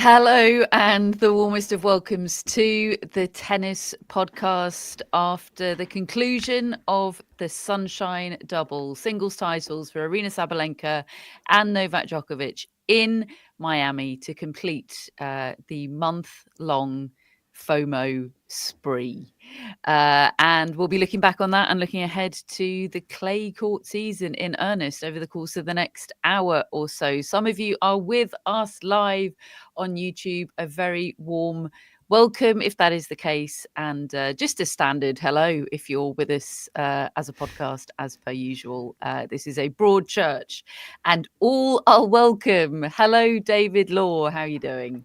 Hello, and the warmest of welcomes to the tennis podcast after the conclusion of the Sunshine Double singles titles for Arina Sabalenka and Novak Djokovic in Miami to complete the month-long FOMO spree. And we'll be looking back on that and looking ahead to the clay court season in earnest over the course of the next hour or so. Some of you are with us live on YouTube. A very warm welcome if that is the case, and just a standard hello if you're with us as a podcast as per usual. This is a broad church and all are welcome. Hello, David Law, how are you doing?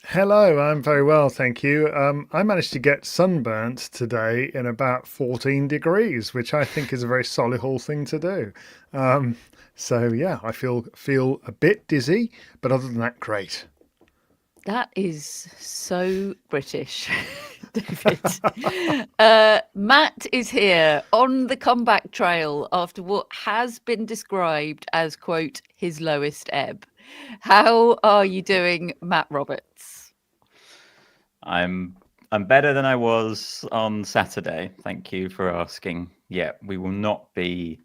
Hello, I'm very well, thank you. I managed to get sunburnt today in about 14 degrees, which I think is a very solihull thing to do. So yeah, I feel a bit dizzy, but other than that, great. That is so British, David. Matt is here on the comeback trail after what has been described as, quote, his lowest ebb. How are you doing, Matt Roberts? I'm better than I was on Saturday. Thank you for asking. Yeah, we will not be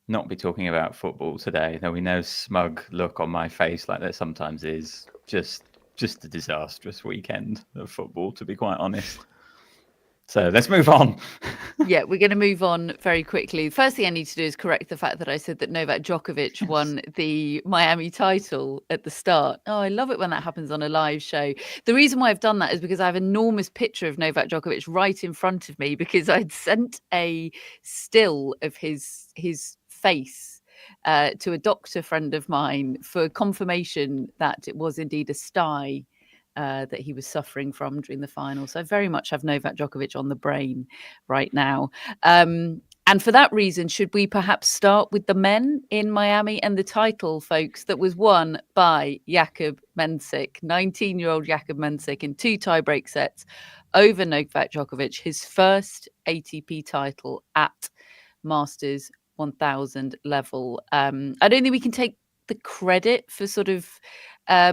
talking about football today. There'll be no smug look on my face like there sometimes is. Just a disastrous weekend of football, to be quite honest. So let's move on. Yeah, we're going to move on very quickly. The first thing I need to do is correct the fact that I said that Novak Djokovic won the Miami title at the start. Oh, I love it when that happens on a live show. The reason why I've done that is because I have an enormous picture of Novak Djokovic right in front of me, because I'd sent a still of his face to a doctor friend of mine for confirmation that it was indeed a sty that he was suffering from during the final. So I very much have Novak Djokovic on the brain right now. And for that reason, should we perhaps start with the men in Miami and the title, folks, that was won by Jakub Mensik, 19-year-old Jakub Mensik, in 2 tiebreak sets over Novak Djokovic, his first ATP title at Masters 1000 level. I don't think we can take the credit for sort of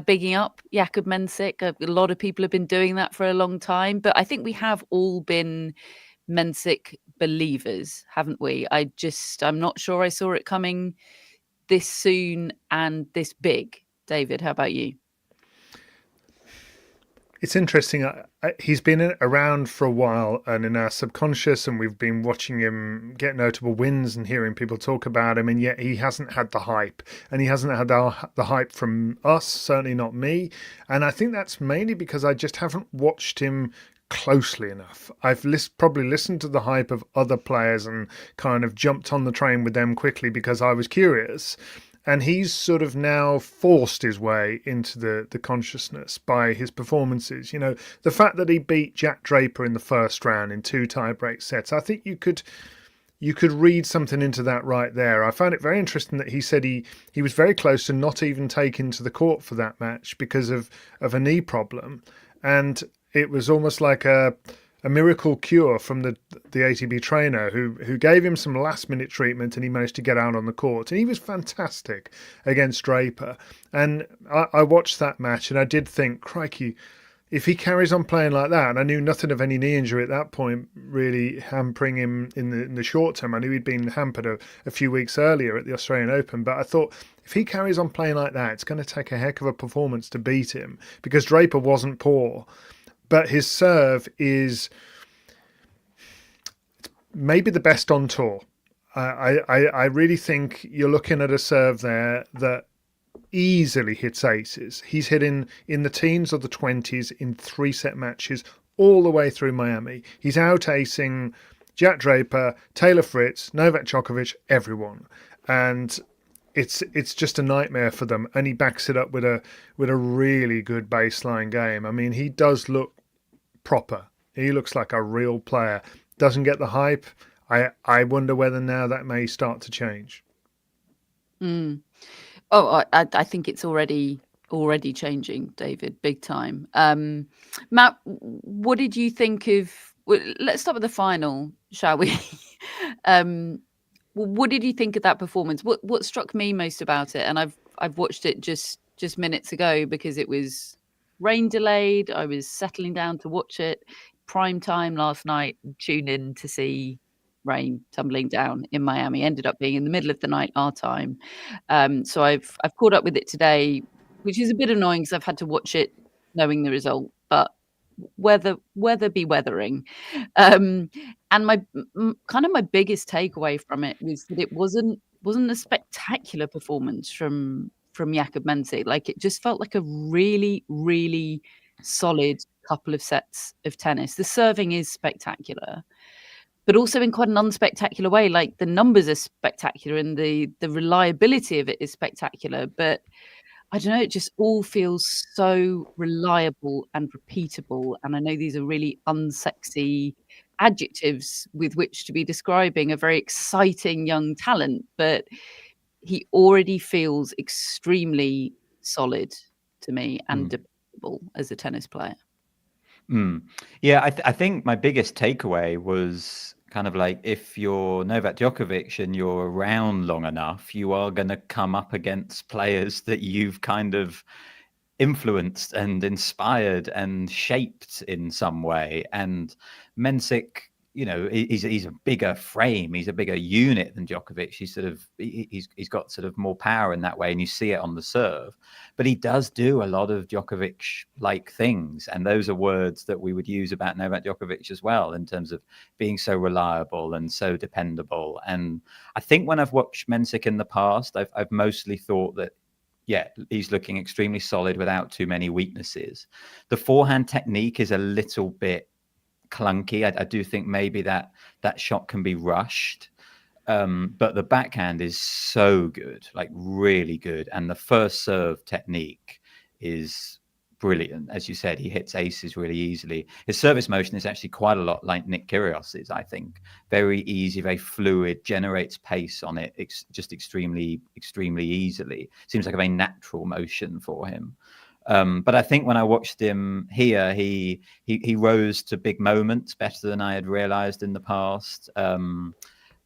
bigging up Jakub Mensik. A lot of people have been doing that for a long time, but I think we have all been Mensik believers, haven't we? I'm not sure I saw it coming this soon and this big. David, how about you? It's interesting. He's been around for a while and in our subconscious, and we've been watching him get notable wins and hearing people talk about him, and yet he hasn't had the hype, and he hasn't had the hype from us, certainly not me. And I think that's mainly because I just haven't watched him closely enough. I've probably listened to the hype of other players and kind of jumped on the train with them quickly because I was curious. And he's sort of now forced his way into the consciousness by his performances. You know, the fact that he beat Jack Draper in the first round in 2 tiebreak sets, I think you could read something into that right there. I found it very interesting that he said he was very close to not even taking to the court for that match because of a knee problem. And it was almost like a miracle cure from the ATP trainer who gave him some last minute treatment, and he managed to get out on the court. And he was fantastic against Draper. And I watched that match and I did think, crikey, if he carries on playing like that, and I knew nothing of any knee injury at that point really hampering him in the short term. I knew he'd been hampered a few weeks earlier at the Australian Open, but I thought if he carries on playing like that, it's going to take a heck of a performance to beat him, because Draper wasn't poor. But his serve is maybe the best on tour. I really think you're looking at a serve there that easily hits aces. He's hitting in the teens or the 20s in 3-set matches all the way through Miami. He's out-acing Jack Draper, Taylor Fritz, Novak Djokovic, everyone. And it's just a nightmare for them, and he backs it up with a really good baseline game. I mean, he does look proper. He looks like a real player. Doesn't get the hype. I wonder whether now that may start to change. Oh, I think it's already changing, David, big time. Matt, what did you think of? Well, let's start with the final, shall we? What did you think of that performance? What struck me most about it, and I've watched it just minutes ago because it was rain delayed. I was settling down to watch it. Prime time last night, tune in to see rain tumbling down in Miami. Ended up being in the middle of the night our time. So I've caught up with it today, which is a bit annoying because I've had to watch it knowing the result, but weather be weathering. And my kind of my biggest takeaway from it was that it wasn't a spectacular performance from Jakub Mensik. Like, it just felt like a really, really solid couple of sets of tennis. The serving is spectacular, but also in quite an unspectacular way. Like, the numbers are spectacular and the reliability of it is spectacular, but I don't know, it just all feels so reliable and repeatable. And I know these are really unsexy adjectives with which to be describing a very exciting young talent, but he already feels extremely solid to me and dependable as a tennis player. Yeah, I think my biggest takeaway was kind of like, if you're Novak Djokovic and you're around long enough, you are going to come up against players that you've kind of influenced and inspired and shaped in some way. And Mensik, he's a bigger frame, he's a bigger unit than Djokovic. He's got sort of more power in that way, and you see it on the serve. But he does do a lot of Djokovic-like things, and those are words that we would use about Novak Djokovic as well, in terms of being so reliable and so dependable. And I think when I've watched Mensik in the past, I've mostly thought that, yeah, he's looking extremely solid without too many weaknesses. The forehand technique is a little bit clunky. I do think maybe that shot can be rushed. But the backhand is so good, like really good. And the first serve technique is brilliant. As you said, he hits aces really easily. His service motion is actually quite a lot like Nick Kyrgios's, I think. Very easy, very fluid, generates pace on it just extremely, extremely easily. Seems like a very natural motion for him. But I think when I watched him here, he rose to big moments better than I had realized in the past. And,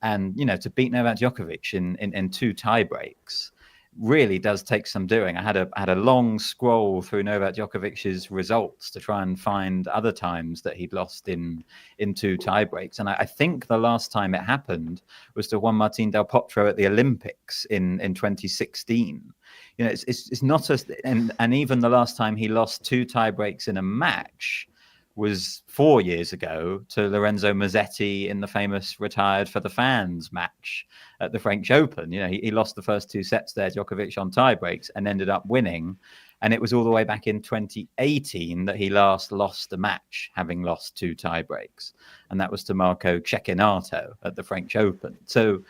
to beat Novak Djokovic in 2 tie breaks really does take some doing. I had a long scroll through Novak Djokovic's results to try and find other times that he'd lost in 2 tie breaks. And I think the last time it happened was to Juan Martín del Potro at the Olympics in 2016. It's not and even the last time he lost 2 tie breaks in a match was 4 years ago to Lorenzo Musetti in the famous retired for the fans match at the French Open. He lost the first 2 sets there, Djokovic, on tie breaks, and ended up winning. And it was all the way back in 2018 that he last lost a match, having lost 2 tie breaks. And that was to Marco Cecchinato at the French Open. So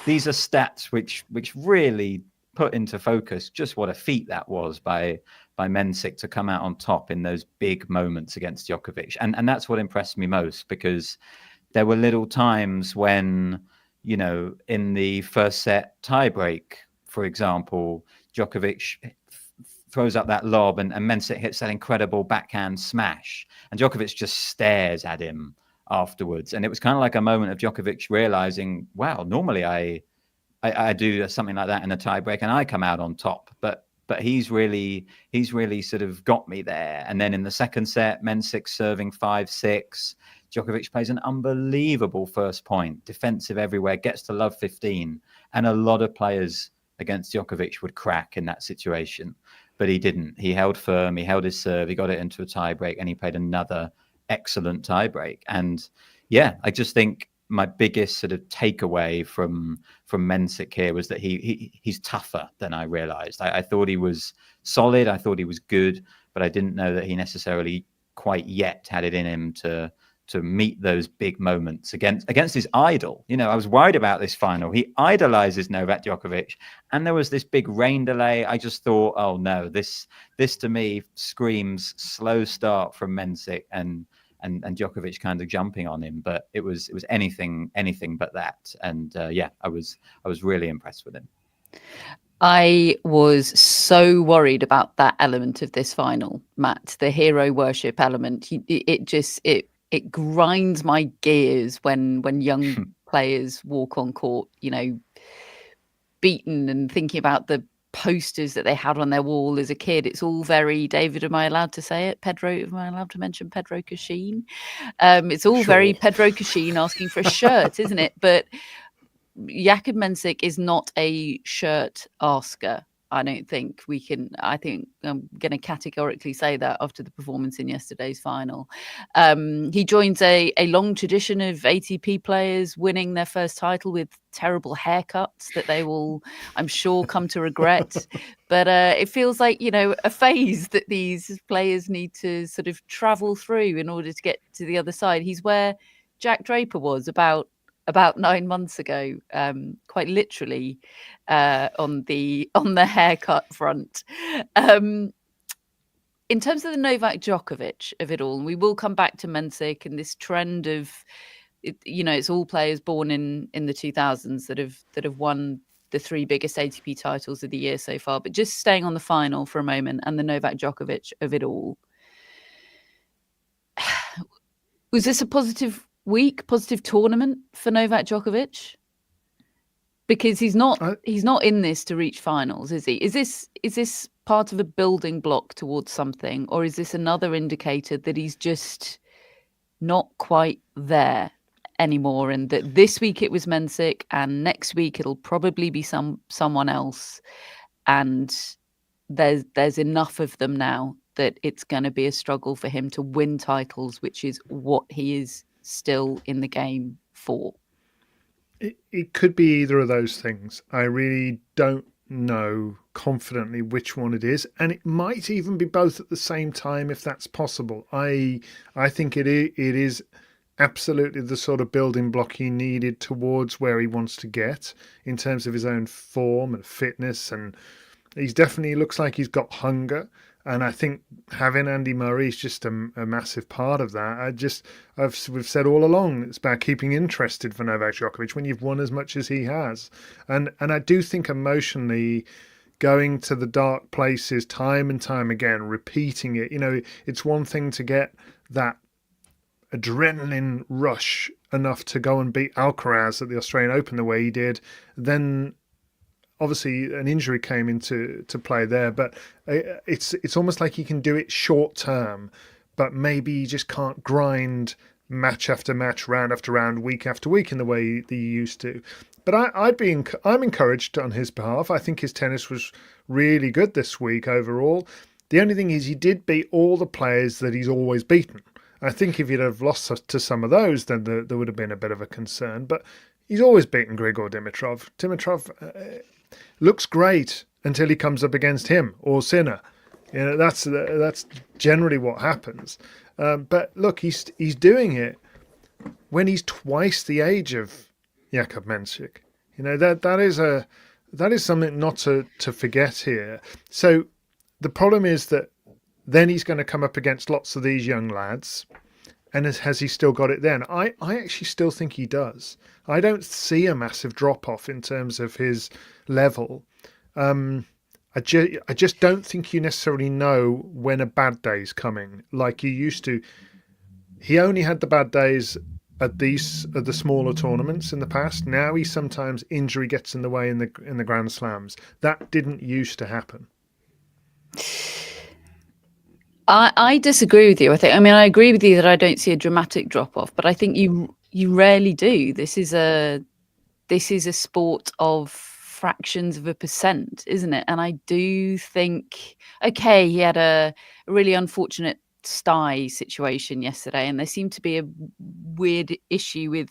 these are stats which really put into focus just what a feat that was by Mensik to come out on top in those big moments against Djokovic. And that's what impressed me most, because there were little times when, in the first set tiebreak, for example, Djokovic throws up that lob and Mensik hits that incredible backhand smash, and Djokovic just stares at him afterwards. And it was kind of like a moment of Djokovic realizing, wow, normally I do something like that in a tiebreak and I come out on top, but he's really sort of got me there. And then in the second set, Mensik serving 5-6. Djokovic plays an unbelievable first point, defensive everywhere, gets to love 15. And a lot of players against Djokovic would crack in that situation, but he didn't. He held firm, he held his serve, he got it into a tiebreak, and he played another excellent tiebreak. And yeah, I just think my biggest sort of takeaway from Mensik here was that he's tougher than I realized. I thought he was solid, I thought he was good, but I didn't know that he necessarily quite yet had it in him to meet those big moments against his idol. I was worried about this final. He idolizes Novak Djokovic, and there was this big rain delay. I just thought, oh no, this to me screams slow start from Mensik and Djokovic kind of jumping on him, but it was anything but that. And I was really impressed with him. I was so worried about that element of this final, Matt, the hero worship element. It grinds my gears when young players walk on court, beaten, and thinking about the posters that they had on their wall as a kid. It's all very, David, am I allowed to say it? Pedro, am I allowed to mention Pedro Cachin? It's all very Pedro Cachin asking for a shirt, isn't it? But Jakub Mensik is not a shirt asker. I don't think we can. I think I'm going to categorically say that after the performance in yesterday's final. He joins a long tradition of ATP players winning their first title with terrible haircuts that they will, I'm sure, come to regret. But it feels like, a phase that these players need to sort of travel through in order to get to the other side. He's where Jack Draper was about 9 months ago, quite literally, on the haircut front. In terms of the Novak Djokovic of it all, and we will come back to Mensik and this trend of, it's all players born in the 2000s that have won the 3 biggest ATP titles of the year so far. But just staying on the final for a moment and the Novak Djokovic of it all, was this a positive tournament for Novak Djokovic? Because he's not in this to reach finals, is he? Is this part of a building block towards something, or is this another indicator that he's just not quite there anymore, and that this week it was Mensik and next week it'll probably be someone else, and there's enough of them now that it's going to be a struggle for him to win titles, which is what he is still in the game for? It could be either of those things. I really don't know confidently which one it is, and it might even be both at the same time if that's possible. I think it is absolutely the sort of building block he needed towards where he wants to get in terms of his own form and fitness, and he's definitely looks like he's got hunger. And I think having Andy Murray is just a massive part of that. We've said all along, it's about keeping interested for Novak Djokovic when you've won as much as he has. And I do think emotionally, going to the dark places time and time again, repeating it, it's one thing to get that adrenaline rush enough to go and beat Alcaraz at the Australian Open the way he did. Then obviously an injury came into play there, but it's almost like he can do it short term, but maybe he just can't grind match after match, round after round, week after week in the way that he used to. But I'm encouraged on his behalf. I think his tennis was really good this week overall. The only thing is he did beat all the players that he's always beaten. I think if he'd have lost to some of those, then there would have been a bit of a concern. But he's always beaten Grigor Dimitrov. Dimitrov looks great until he comes up against him or Sinner. That's generally what happens. But look, he's doing it when he's twice the age of Jakub Mensik. That is something not to forget here. So the problem is that then he's going to come up against lots of these young lads. And has he still got it then? I actually still think he does. I don't see a massive drop-off in terms of his level. I just don't think you necessarily know when a bad day's coming like you used to. He only had the bad days at the smaller tournaments in the past. Now sometimes injury gets in the way in the Grand Slams. That didn't used to happen. I disagree with you. I agree with you that I don't see a dramatic drop off, but I think you rarely do. This is a sport of fractions of a percent, isn't it? And I do think, okay, he had a really unfortunate sty situation yesterday, and there seemed to be a weird issue with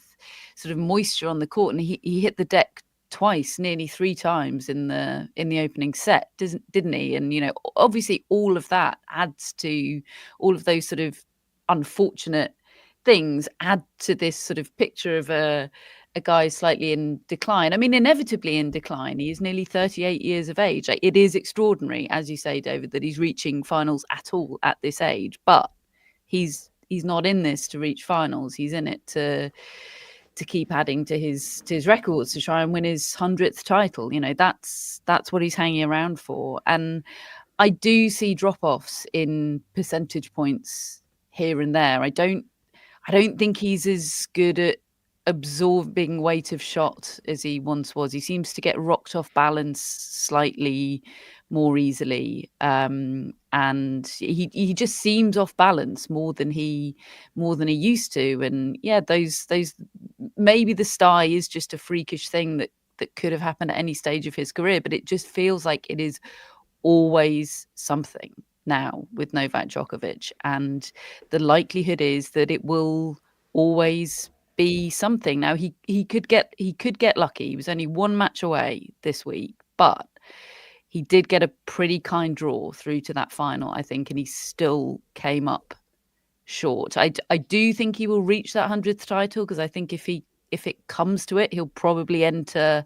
sort of moisture on the court, and he hit the deck twice, nearly 3 times in the opening set, didn't he? And obviously all of that adds to all of those sort of unfortunate things add to this sort of picture of a guy slightly in decline. Inevitably in decline. He is nearly 38 years of age. It is extraordinary, as you say, David, that he's reaching finals at all at this age, but he's not in this to reach finals. He's in it to keep adding to his records, to try and win his 100th title. That's what he's hanging around for. And I do see drop-offs in percentage points here and there. I don't think he's as good at absorbing weight of shot as he once was. He seems to get rocked off balance slightly more easily, and he just seems off balance more than he used to. And yeah, those maybe the sty is just a freakish thing that could have happened at any stage of his career, but it just feels like it is always something now with Novak Djokovic, and the likelihood is that it will always be something. Now he could get lucky. He was only one match away this week, but he did get a pretty kind draw through to that final, I think, and he still came up short. I do think he will reach that 100th title, because I think if it comes to it, he'll probably enter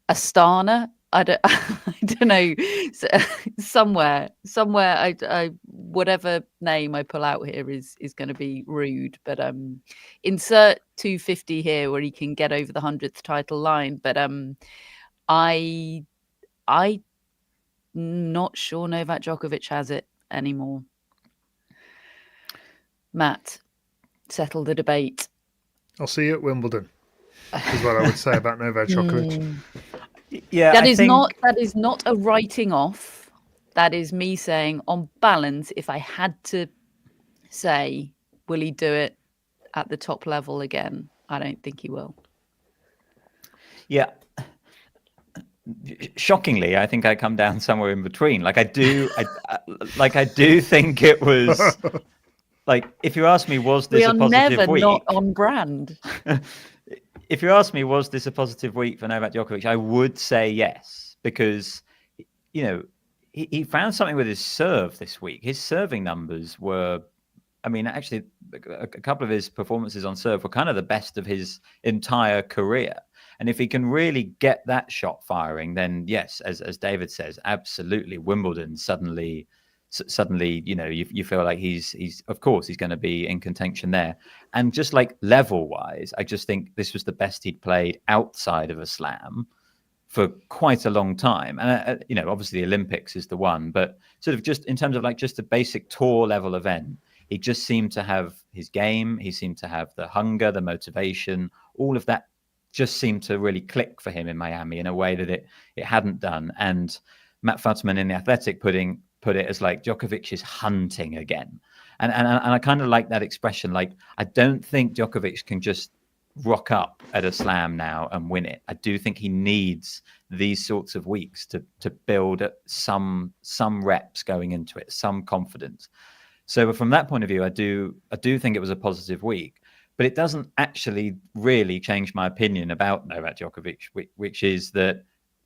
Astana. I don't know, somewhere. I whatever name I pull out here is going to be rude, but insert 250 here where he can get over the 100th title line. But I'm not sure Novak Djokovic has it anymore. Matt, settle the debate. I'll see you at Wimbledon, is what I would say about Novak Djokovic. Yeah, that is not a writing off. That is me saying, on balance, if I had to say, will he do it at the top level again? I don't think he will. Yeah. Shockingly, I think I come down somewhere in between. Like I do think it was like, if you ask me, was this a positive never week? Not on brand. If you ask me, was this a positive week for Novak Djokovic, I would say yes, because, you know, he found something with his serve this week. His serving numbers were, I mean, actually, a couple of his performances on serve were kind of the best of his entire career. And if he can really get that shot firing, then yes, as David says, absolutely, Wimbledon suddenly, you know, you feel like he's of course he's going to be in contention there. And just like level wise, I just think this was the best he'd played outside of a slam for quite a long time. And you know, obviously the Olympics is the one, but sort of just in terms of like just a basic tour level event, he just seemed to have his game. He seemed to have the hunger, the motivation, all of that just seemed to really click for him in Miami in a way that it hadn't done. And Matt Futterman in The Athletic put it as like Djokovic is hunting again. And I kind of like that expression. Like, I don't think Djokovic can just rock up at a slam now and win it. I do think he needs these sorts of weeks to build some reps going into it, some confidence. So from that point of view, I do think it was a positive week, but it doesn't actually really change my opinion about Novak Djokovic, which is that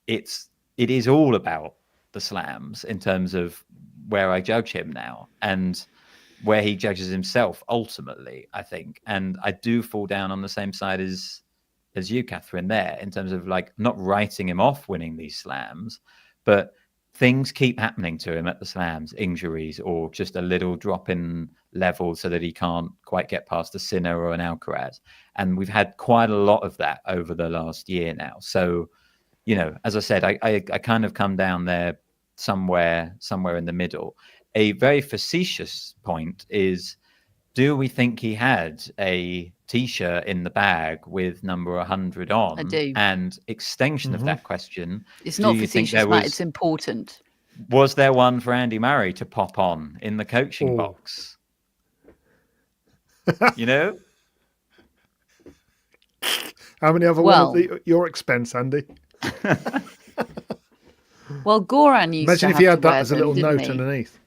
it is all about the slams in terms of where I judge him now and where he judges himself ultimately, I think. And I do fall down on the same side as you, Catherine, there, in terms of like not writing him off winning these slams, but things keep happening to him at the slams, injuries or just a little drop in level so that he can't quite get past a Sinner or an Alcaraz. And we've had quite a lot of that over the last year now. So, you know, as I said, I kind of come down there somewhere in the middle. A very facetious point is, do we think he had a T-shirt in the bag with number 100 on? I do. And extension of that question, it's not facetious, Matt, it's important. Was there one for Andy Murray to pop on in the coaching box? You know? How many other one at your expense, Andy? Well, Goran used Imagine to if have he had to that wear as a them, little note didn't he? underneath.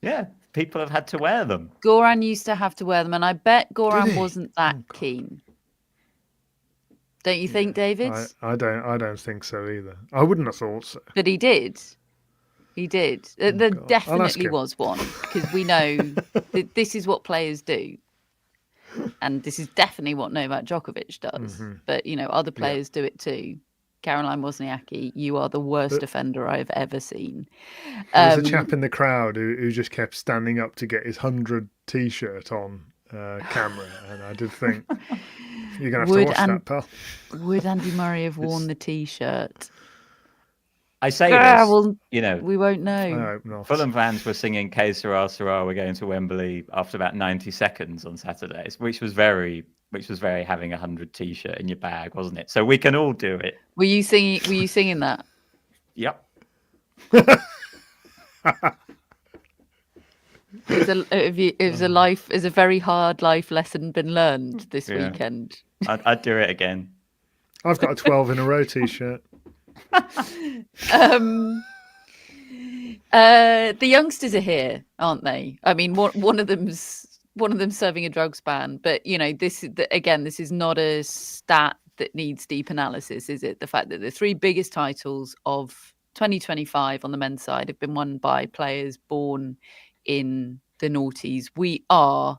Yeah, people have had to wear them. Goran used to have to wear them, and I bet Goran wasn't that keen. Don't you think, David? I don't think so either. I wouldn't have thought so. But he did. He did. There definitely was one, because we know that this is what players do. And this is definitely what Novak Djokovic does. Mm-hmm. But, you know, other players do it too. Caroline Wozniacki, you are the worst offender I've ever seen. There was a chap in the crowd who just kept standing up to get his 100 T-shirt on camera. And I did think, you're going to have to watch that, pal. Would Andy Murray have worn the T-shirt? I say this, well, you know, we won't know. I hope not. Fulham fans were singing "Que Sera, Sera," we're going to Wembley after about 90 seconds on Saturdays, which was very which was very having 100 t-shirt in your bag, wasn't it? So we can all do it. Were you singing that? Yep. Is a very hard life lesson been learned this weekend? I'd do it again. I've got a 12 in a row t-shirt. The youngsters are here, aren't they? I mean, one of them's serving a drugs ban, but this is not a stat that needs deep analysis, is it? The fact that the three biggest titles of 2025 on the men's side have been won by players born in the noughties. We are,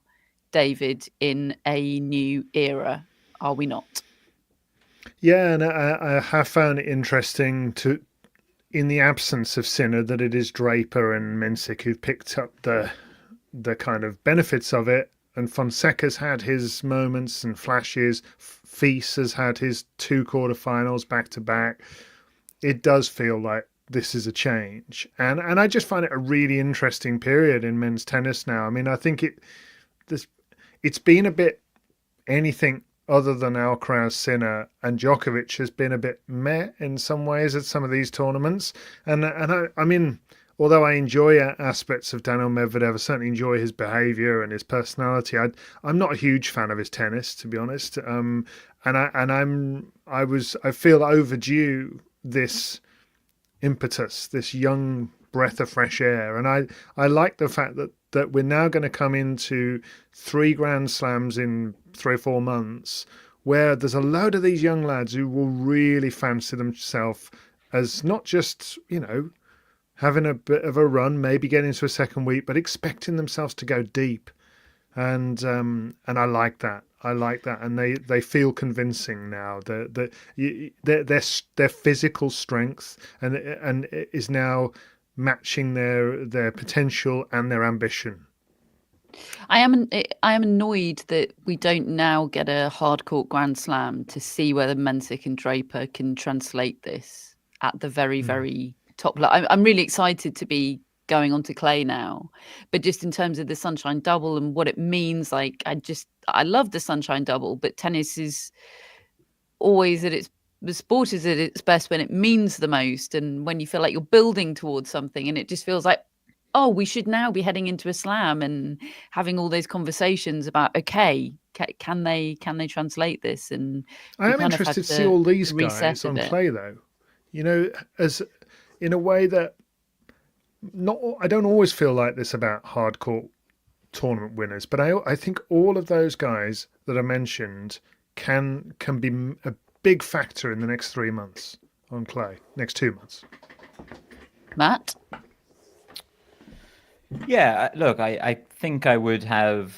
David, in a new era, are we not? Yeah, and I have found it interesting in the absence of Sinner, that it is Draper and Mensik who've picked up the kind of benefits of it. And Fonseca's had his moments and flashes. Feast has had his 2 quarterfinals back to back. It does feel like this is a change. And I just find it a really interesting period in men's tennis now. I mean, I think it's been a bit anything other than Alcaraz, Sinner, and Djokovic has been a bit meh in some ways at some of these tournaments. And I mean, although I enjoy aspects of Daniil Medvedev, I certainly enjoy his behaviour and his personality. I'm not a huge fan of his tennis, to be honest. I feel overdue this impetus, this young breath of fresh air, and I like the fact that we're now going to come into 3 Grand Slams in 3 or 4 months, where there's a load of these young lads who will really fancy themselves as not just having a bit of a run, maybe getting into a second week, but expecting themselves to go deep, and I like that. I like that, and they feel convincing now. Their physical strength and is now matching their potential and their ambition. I am annoyed that we don't now get a hardcourt Grand Slam to see whether Mensik and Draper can translate this at the very, very top level. I'm really excited to be going on to clay now, but just in terms of the Sunshine Double and what it means, like I love the Sunshine Double, but tennis is always the sport is at its best when it means the most, and when you feel like you're building towards something, and it just feels like, oh, we should now be heading into a slam and having all those conversations about, okay, can they translate this? And I am interested to see all these guys on clay, though. As in a way that I don't always feel like this about hardcourt tournament winners, but I think all of those guys that I mentioned can be a big factor in the next 3 months on clay, next 2 months. Matt? Yeah, look, I think I would have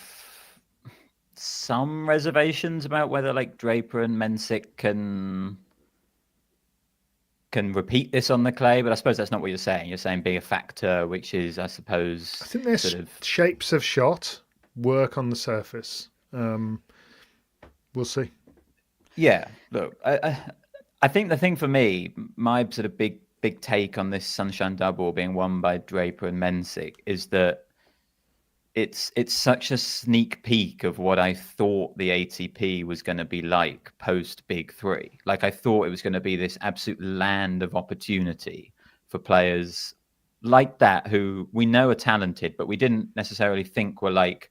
some reservations about whether like Draper and Mensik can repeat this on the clay, but I suppose that's not what you're saying. You're saying being a factor, which is, I suppose, I think their shapes of shot work on the surface. We'll see. Yeah, look, I think the thing for me, my sort of big take on this Sunshine Double being won by Draper and Mensik is that it's such a sneak peek of what I thought the ATP was going to be like post Big Three. Like, I thought it was going to be this absolute land of opportunity for players like that who we know are talented, but we didn't necessarily think were like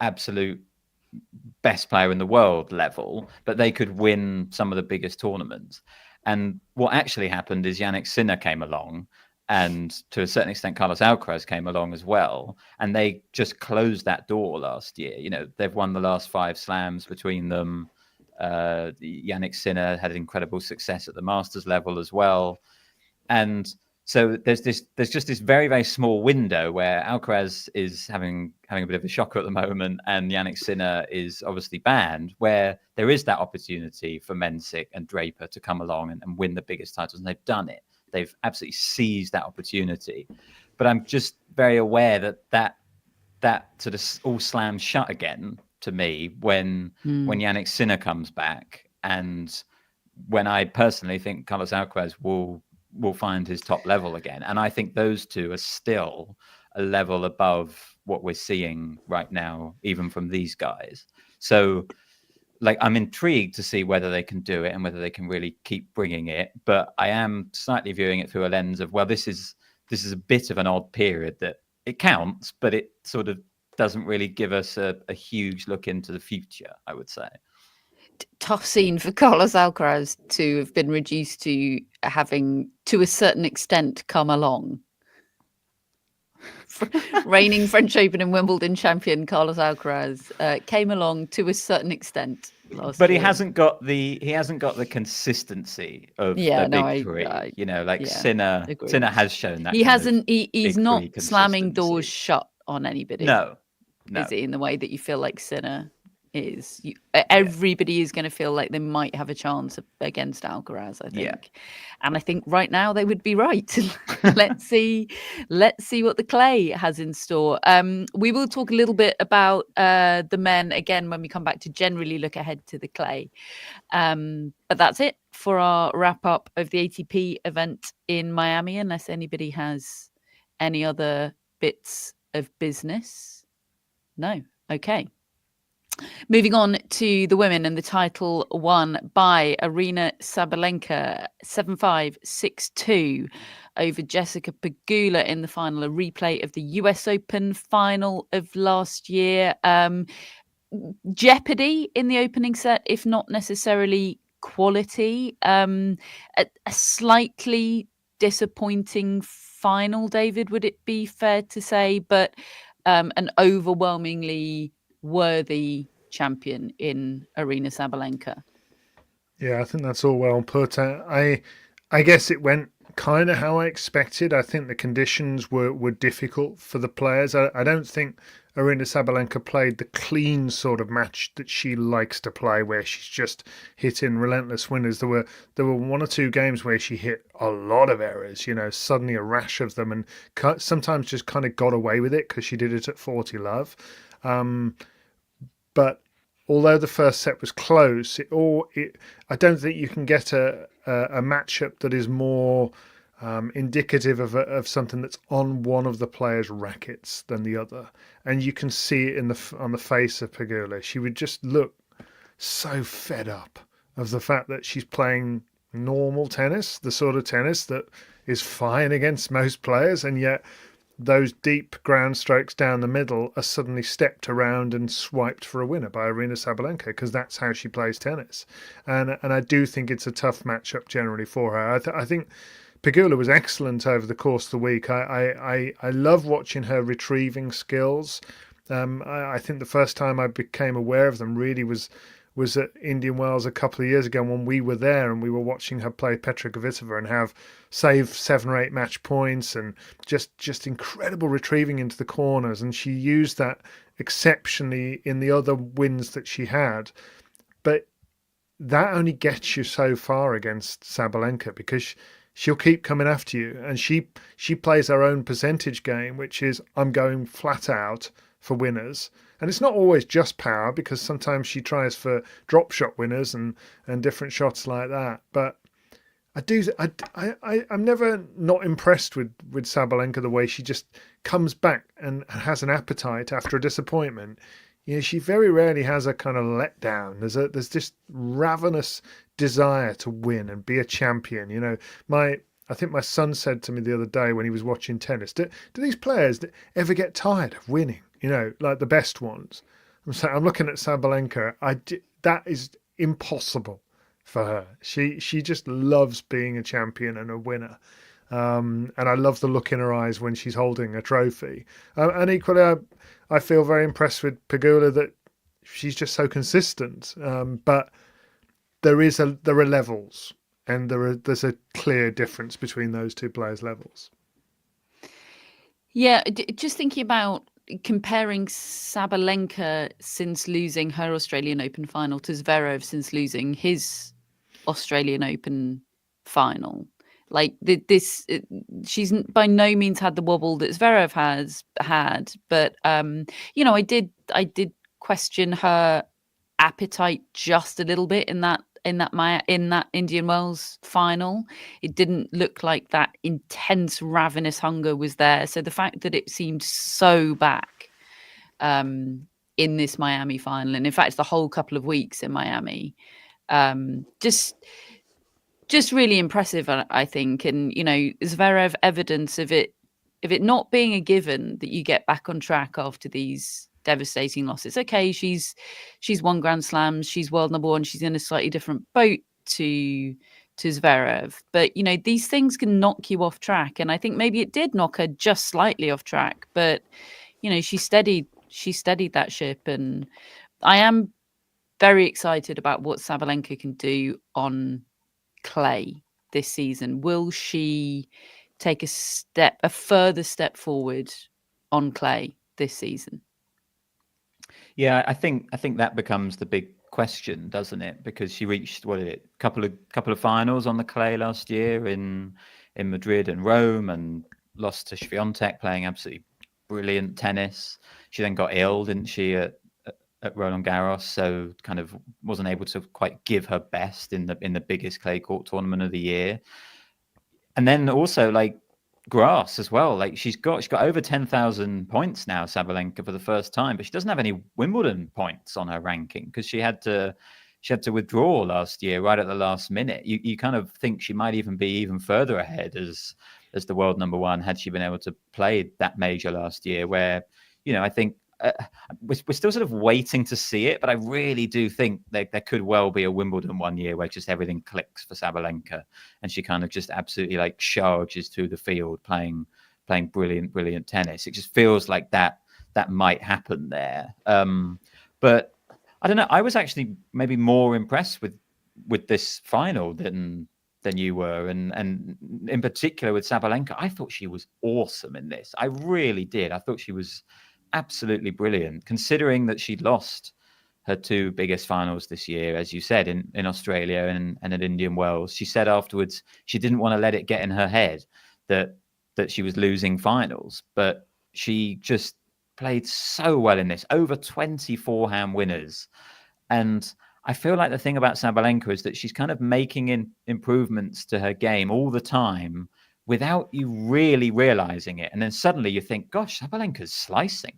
absolute best player in the world level, but they could win some of the biggest tournaments. And what actually happened is Yannick Sinner came along, and to a certain extent Carlos Alcaraz came along as well, and they just closed that door last year. They've won the last 5 slams between them. Yannick Sinner had incredible success at the Masters level as well, and so there's just this very, very small window where Alcaraz is having a bit of a shocker at the moment, and Yannick Sinner is obviously banned, where there is that opportunity for Mensik and Draper to come along and win the biggest titles, and they've done it. They've absolutely seized that opportunity. But I'm just very aware that sort of all slams shut again to me when Yannick Sinner comes back, and when I personally think Carlos Alcaraz will find his top level again. And I think those two are still a level above what we're seeing right now, even from these guys. So like, I'm intrigued to see whether they can do it and whether they can really keep bringing it. But I am slightly viewing it through a lens of, well, this is a bit of an odd period that it counts, but it sort of doesn't really give us a huge look into the future, I would say. Tough scene for Carlos Alcaraz to have been reduced to having, to a certain extent, come along. Reigning French Open and Wimbledon champion Carlos Alcaraz came along to a certain extent last but year. he hasn't got the consistency of a big three. Sinner has shown that. He's not slamming doors shut on anybody. No. Is it in the way that you feel like Sinner is? Everybody is going to feel like they might have a chance against Alcaraz, I think. And I think right now they would be right. Let's see what the clay has in store. We will talk a little bit about the men again when we come back to generally look ahead to the clay. But that's it for our wrap up of the ATP event in Miami, unless anybody has any other bits of business. No. Okay. Moving on to the women, and the title won by Aryna Sabalenka 7-5, 6-2 over Jessica Pegula in the final, a replay of the US Open final of last year. Jeopardy in the opening set, if not necessarily quality. A slightly disappointing final, David, would it be fair to say? But an overwhelmingly worthy champion in Aryna Sabalenka. Yeah, I think that's all well put. I guess it went kind of how I expected. I think the conditions were difficult for the players. I don't think Aryna Sabalenka played the clean sort of match that she likes to play, where she's just hitting relentless winners. There were one or two games where she hit a lot of errors, suddenly a rash of them, and sometimes just kind of got away with it because she did it at 40 love. But although the first set was close, I don't think you can get a matchup that is more indicative of something that's on one of the players' rackets than the other. And you can see it on the face of Pegula. She would just look so fed up of the fact that she's playing normal tennis, the sort of tennis that is fine against most players, and yet those deep ground strokes down the middle are suddenly stepped around and swiped for a winner by Aryna Sabalenka, because that's how she plays tennis. And I do think it's a tough matchup generally for her. I think Pegula was excellent over the course of the week. I love watching her retrieving skills. I think the first time I became aware of them really was at Indian Wells a couple of years ago when we were there and we were watching her play Petra Kvitova and have save 7 or 8 match points and just incredible retrieving into the corners. And she used that exceptionally in the other wins that she had. But that only gets you so far against Sabalenka, because she'll keep coming after you. And she plays her own percentage game, which is I'm going flat out for winners. And it's not always just power, because sometimes she tries for drop shot winners and different shots like that. But I'm never not impressed with Sabalenka, the way she just comes back and has an appetite after a disappointment. She very rarely has a kind of letdown. There's this ravenous desire to win and be a champion. I think my son said to me the other day when he was watching tennis, do these players ever get tired of winning? Like the best ones. I'm looking at Sabalenka. That is impossible for her. She just loves being a champion and a winner. And I love the look in her eyes when she's holding a trophy. And equally, I feel very impressed with Pegula that she's just so consistent. But there are levels, and there's a clear difference between those two players' levels. Yeah, just thinking about comparing Sabalenka since losing her Australian Open final to Zverev since losing his Australian Open final. Like this, she's by no means had the wobble that Zverev has had, but I did question her appetite just a little bit in that Indian Wells final. It didn't look like that intense ravenous hunger was there. So the fact that it seemed so back in this Miami final, and in fact the whole couple of weeks in Miami. Just really impressive, I think. And Zverev, evidence of it not being a given that you get back on track after these devastating losses. Okay, she's won Grand Slams, she's world number one, she's in a slightly different boat to Zverev, but these things can knock you off track, and I think maybe it did knock her just slightly off track, but she steadied that ship. And I am very excited about what Sabalenka can do on clay this season. Will she take a further step forward on clay this season? Yeah, I think that becomes the big question, doesn't it? Because she reached couple of finals on the clay last year in Madrid and Rome, and lost to Swiatek playing absolutely brilliant tennis. She then got ill, didn't she, at Roland Garros, so kind of wasn't able to quite give her best in the biggest clay court tournament of the year. And then also like grass as well. Like she's got over 10,000 points now, Sabalenka, for the first time, but she doesn't have any Wimbledon points on her ranking because she had to withdraw last year right at the last minute. You kind of think she might even be even further ahead as the world number one had she been able to play that major last year, where I think we're still sort of waiting to see it, but I really do think there could well be a Wimbledon one year where just everything clicks for Sabalenka and she kind of just absolutely like charges through the field playing brilliant tennis. It just feels like that might happen there. But I don't know. I was actually maybe more impressed with this final than you were, and in particular with Sabalenka. I thought she was awesome in this. I really did. I thought she was absolutely brilliant, considering that she'd lost her two biggest finals this year, as you said, in Australia and at Indian Wells. She said afterwards she didn't want to let it get in her head that she was losing finals, but she just played so well in this. Over 20 forehand winners. And I feel like the thing about Sabalenka is that she's kind of making improvements to her game all the time without you really realizing it. And then suddenly you think, gosh, Sabalenka's slicing.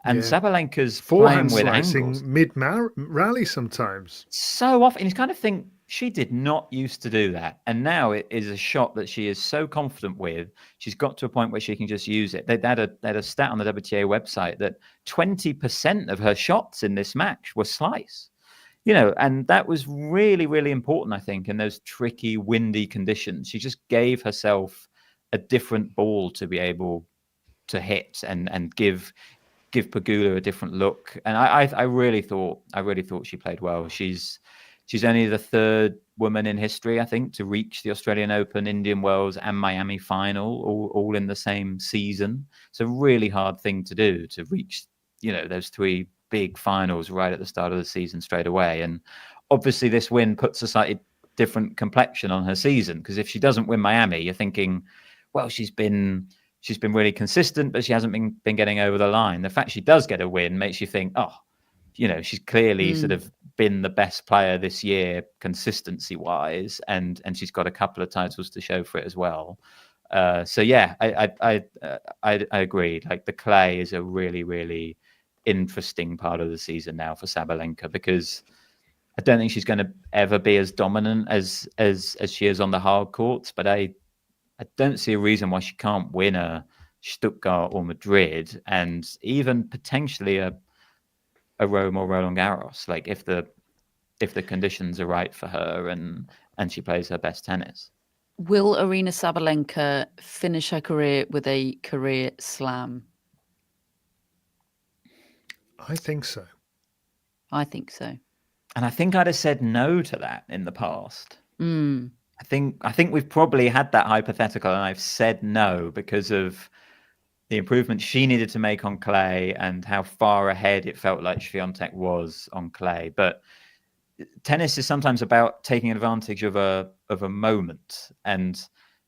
And Sabalenka's forehand playing with slicing angles. mid-rally sometimes. So often. You kind of think she did not used to do that. And now it is a shot that she is so confident with. She's got to a point where she can just use it. They had a stat on the WTA website that 20% of her shots in this match were slice. And that was really, really important, I think, in those tricky, windy conditions. She just gave herself a different ball to be able to hit and give Pegula a different look. And I really thought she played well. She's only the third woman in history, I think, to reach the Australian Open, Indian Wells, and Miami final all in the same season. It's a really hard thing to do, to reach those three big finals right at the start of the season straight away. And obviously this win puts a slightly different complexion on her season, because if she doesn't win Miami, you're thinking, well, she's been really consistent, but she hasn't been getting over the line. The fact she does get a win makes you think, oh, she's clearly sort of been the best player this year consistency wise, and she's got a couple of titles to show for it as well. So yeah, I agree. Like the clay is a really, really interesting part of the season now for Sabalenka, because I don't think she's going to ever be as dominant as she is on the hard courts, but I don't see a reason why she can't win a Stuttgart or Madrid, and even potentially a Rome or Roland Garros, like if the conditions are right for her and she plays her best tennis. Will Aryna Sabalenka finish her career with a career slam? I think so. I think so. And I think I'd have said no to that in the past. I think we've probably had that hypothetical, and I've said no because of the improvements she needed to make on clay and how far ahead it felt like Swiatek was on clay. But tennis is sometimes about taking advantage of a moment, and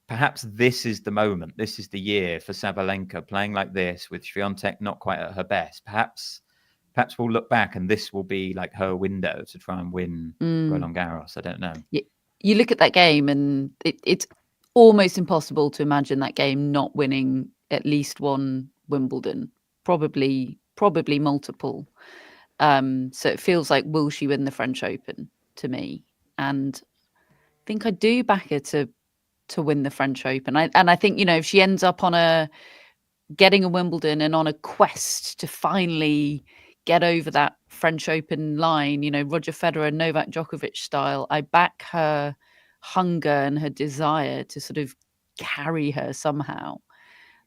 perhaps this is the moment. This is the year for Sabalenka, playing like this with Swiatek not quite at her best. Perhaps we'll look back and this will be like her window to try and win Roland Garros. I don't know. You look at that game and it's almost impossible to imagine that game not winning at least one Wimbledon, probably probably multiple. So it feels like, will she win the French Open to me? And I think I do back her to win the French Open. I think, if she ends up on getting a Wimbledon and on a quest to finally get over that French Open line, Roger Federer, Novak Djokovic style, I back her hunger and her desire to sort of carry her somehow.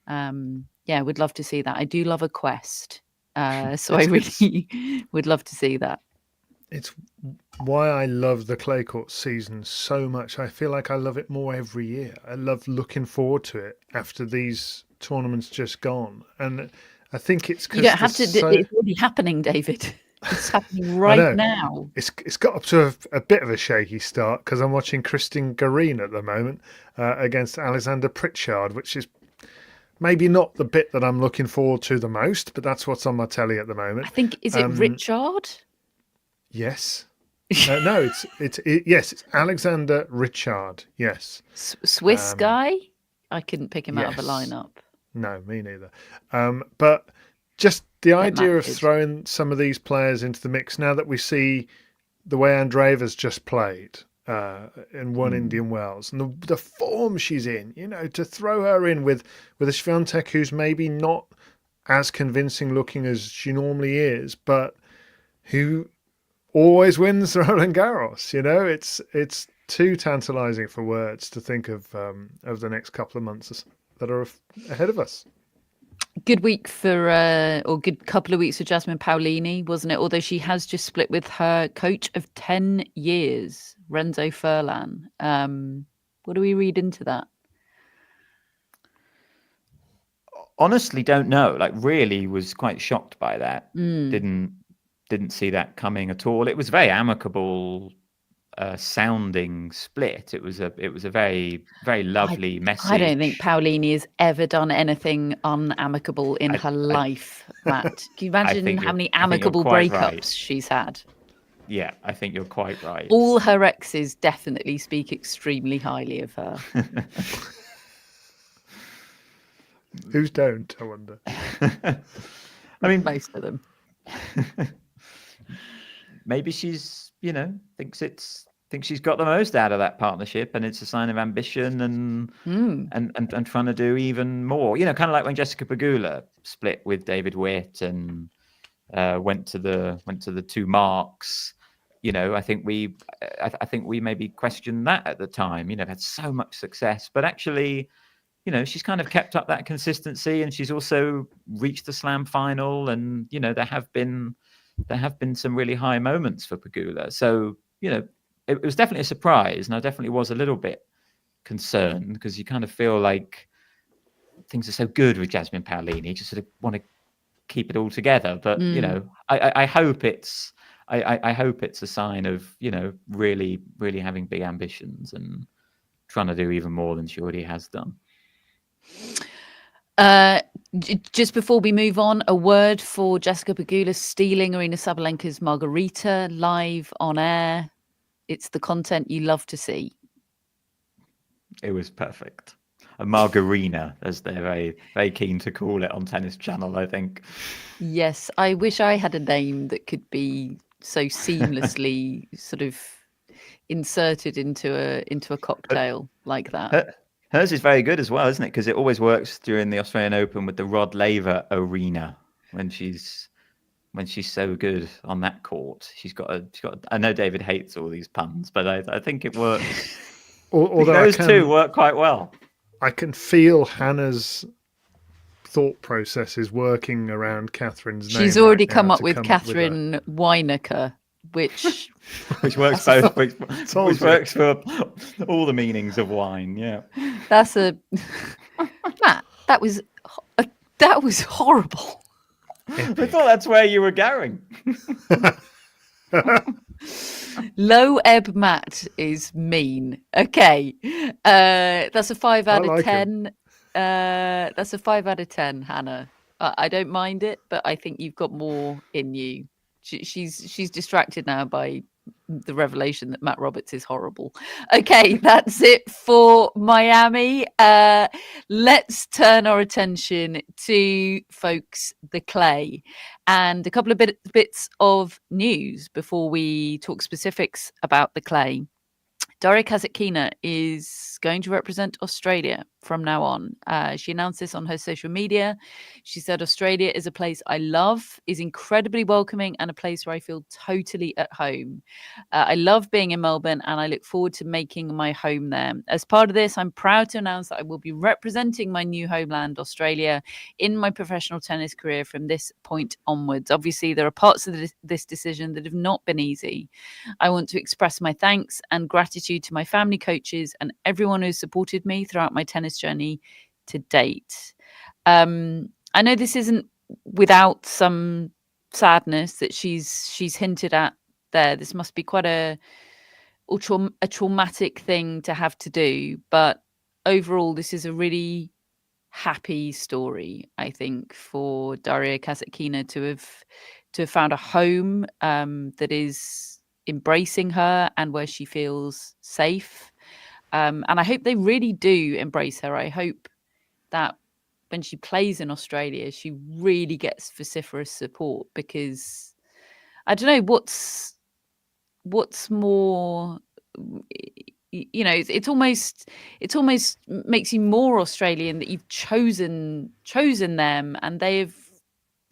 Would love to see that. I do love a quest. So I really would love to see that. It's why I love the clay court season so much. I feel like I love it more every year. I love looking forward to it after these tournaments just gone. And I think it's because you don't have to. It's already happening, David. It's happening right now. It's got up to a bit of a shaky start because I'm watching Christine Garin at the moment against Alexander Pritchard, which is maybe not the bit that I'm looking forward to the most, but that's what's on my telly at the moment. I think, is it Richard? Yes. No, it's Alexander Richard. Yes. Swiss guy? I couldn't pick him out of the lineup. No, me neither. But just the idea of throwing some of these players into the mix now that we see the way Andreeva's just played in one Indian Wells and the form she's in, to throw her in with a Swiatek who's maybe not as convincing looking as she normally is, but who always wins Roland Garros. It's too tantalizing for words to think of the next couple of months that are ahead of us. Good week or good couple of weeks for Jasmine Paolini, wasn't it? Although she has just split with her coach of 10 years, Renzo Furlan. What do we read into that? Honestly, don't know. Really was quite shocked by that. Didn't see that coming at all. It was very amicable sounding split. It was a very, very lovely message. I don't think Paolini has ever done anything unamicable in her life, Matt. Can you imagine how many amicable breakups she's had? Yeah, I think you're quite right. All her exes definitely speak extremely highly of her. Whose don't, I wonder? I mean, most of them. Maybe she's, thinks she's got the most out of that partnership, and it's a sign of ambition and trying to do even more. Kind of like when Jessica Pegula split with David Witt and went to the two marks. I think we maybe questioned that at the time. Had so much success, but actually, she's kind of kept up that consistency, and she's also reached the Slam final, and there have been some really high moments for Pegula. So it was definitely a surprise, and I definitely was a little bit concerned because you kind of feel like things are so good with Jasmine Paolini, you just sort of want to keep it all together. But I hope it's a sign of really, really having big ambitions and trying to do even more than she already has done. Just before we move on, a word for Jessica Pegula stealing Arina Sabalenka's margarita live on air. It's the content you love to see. It was perfect. A margarina, as they're very, very keen to call it on Tennis Channel, I think. Yes, I wish I had a name that could be so seamlessly sort of inserted into a cocktail like that. Hers is very good as well, isn't it? Because it always works during the Australian Open with the Rod Laver arena when she's so good on that court. She's got. I know David hates all these puns, but I think it works. Although those two work quite well. I can feel Hannah's thought process is working around Catherine's name. She's already come up with Catherine Weinecker, which works both. Which works for all the meanings of wine. Yeah, that's Matt. That was horrible. Epic. I thought that's where you were going. Low ebb Matt is mean. Okay, that's a 5 out of 10. That's a 5 out of 10, Hannah. I don't mind it, but I think you've got more in you. She's distracted now by the revelation that Matt Roberts is horrible. Okay, that's it for Miami. Let's turn our attention to, folks, the clay, and a couple of bits of news before we talk specifics about the clay. Daria Kasatkina is going to represent Australia from now on. She announced this on her social media. She said, Australia is a place I love, is incredibly welcoming, and a place where I feel totally at home. I love being in Melbourne, and I look forward to making my home there. As part of this, I'm proud to announce that I will be representing my new homeland, Australia, in my professional tennis career from this point onwards. Obviously, there are parts of this decision that have not been easy. I want to express my thanks and gratitude to my family, coaches, and everyone who's supported me throughout my tennis journey to date. I know this isn't without some sadness that she's hinted at there. This must be quite a traumatic thing to have to do, but overall, this is a really happy story, I think, for Daria Kasatkina to have found a home that is embracing her and where she feels safe. And I hope they really do embrace her. I hope that when she plays in Australia, she really gets vociferous support, because I don't know what's more, it's almost makes you more Australian that you've chosen them and they've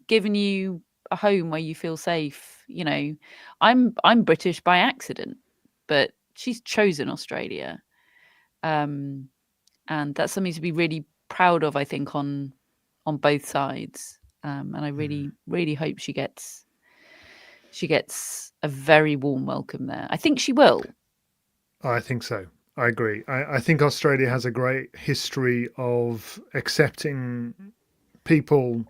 given you a home where you feel safe. I'm British by accident, but she's chosen Australia, and that's something to be really proud of, I think, on both sides. And I really hope she gets a very warm welcome there. I think she will. I think so. I agree. I think Australia has a great history of accepting people,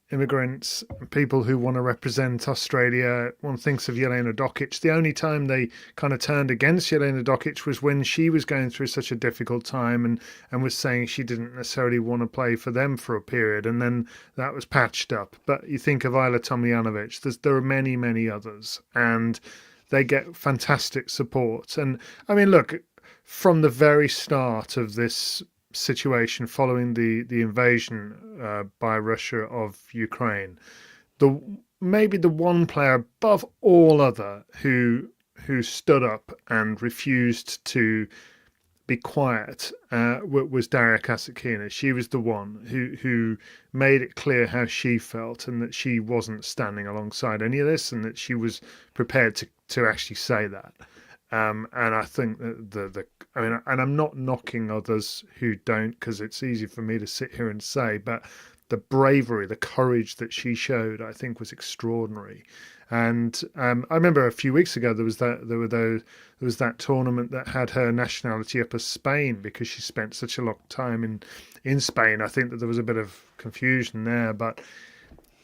immigrants, people who want to represent Australia. One thinks of Jelena Dokic. The only time they kind of turned against Jelena Dokic was when she was going through such a difficult time and was saying she didn't necessarily want to play for them for a period, and then that was patched up. But you think of Ayla Tomljanovic, there are many, many others, and they get fantastic support. And I mean, look, from the very start of this situation following the invasion by Russia of Ukraine, maybe the one player above all other who stood up and refused to be quiet was Daria Kasatkina. She was the one who made it clear how she felt, and that she wasn't standing alongside any of this, and that she was prepared to actually say that. And I think that and I'm not knocking others who don't, because it's easy for me to sit here and say, but the bravery, the courage that she showed, I think, was extraordinary. And I remember a few weeks ago there was that tournament that had her nationality up as Spain, because she spent such a long time in Spain. I think that there was a bit of confusion there, but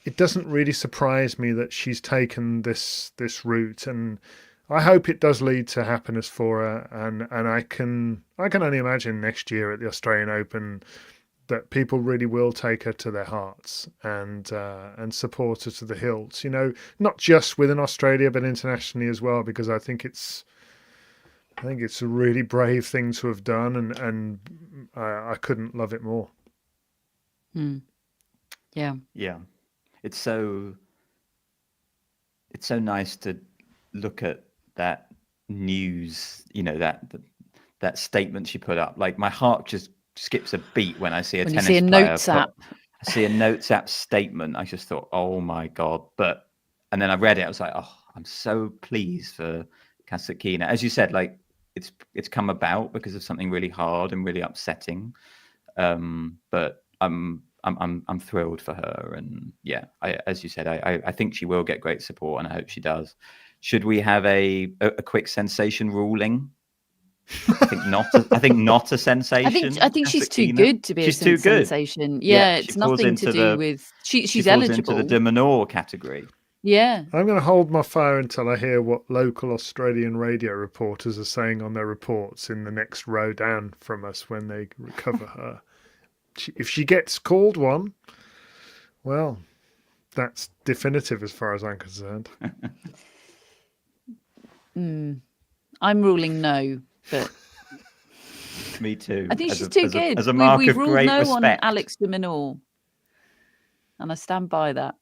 it doesn't really surprise me that she's taken this route, and I hope it does lead to happiness for her. And I can only imagine next year at the Australian Open that people really will take her to their hearts and support her to the hilt. Not just within Australia but internationally as well, because I think it's a really brave thing to have done, and I couldn't love it more. Yeah. It's so nice to look at that news, that statement she put up. Like, my heart just skips a beat when I see a tennis player. I see a notes app statement. I just thought, oh my God. And then I read it. I was like, oh, I'm so pleased for Kasatkina. As you said, like, it's come about because of something really hard and really upsetting. But I'm thrilled for her. And yeah, as you said, I think she will get great support, and I hope she does. Should we have a quick sensation ruling? I think not a sensation. I think she's too good to be a sensation. Yeah, it's nothing to do with she's eligible into the de Menor category. Yeah. I'm going to hold my fire until I hear what local Australian radio reporters are saying on their reports in the next row down from us when they recover her. If she gets called one, well, that's definitive as far as I'm concerned. I'm ruling no, but Me too. I think as she's a, too as a, good. as a mark We've of ruled great no respect. on Alex de Minaur, and I stand by that.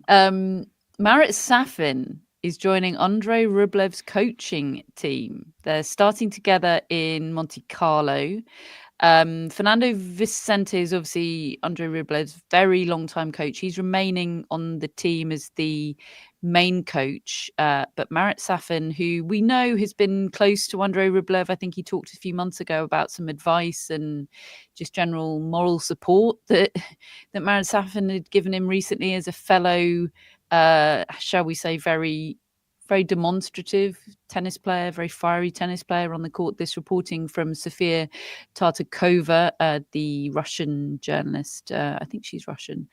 Marat Safin is joining Andrei Rublev's coaching team. They're starting together in Monte Carlo. Fernando Vicente is obviously Andrei Rublev's very long-time coach. He's remaining on the team as the main coach. But Marat Safin, who we know has been close to Andrei Rublev, I think he talked a few months ago about some advice and just general moral support that Marat Safin had given him recently as a fellow, shall we say, very demonstrative tennis player, very fiery tennis player on the court. This reporting from Sofia Tartakova, the Russian journalist. I think she's Russian.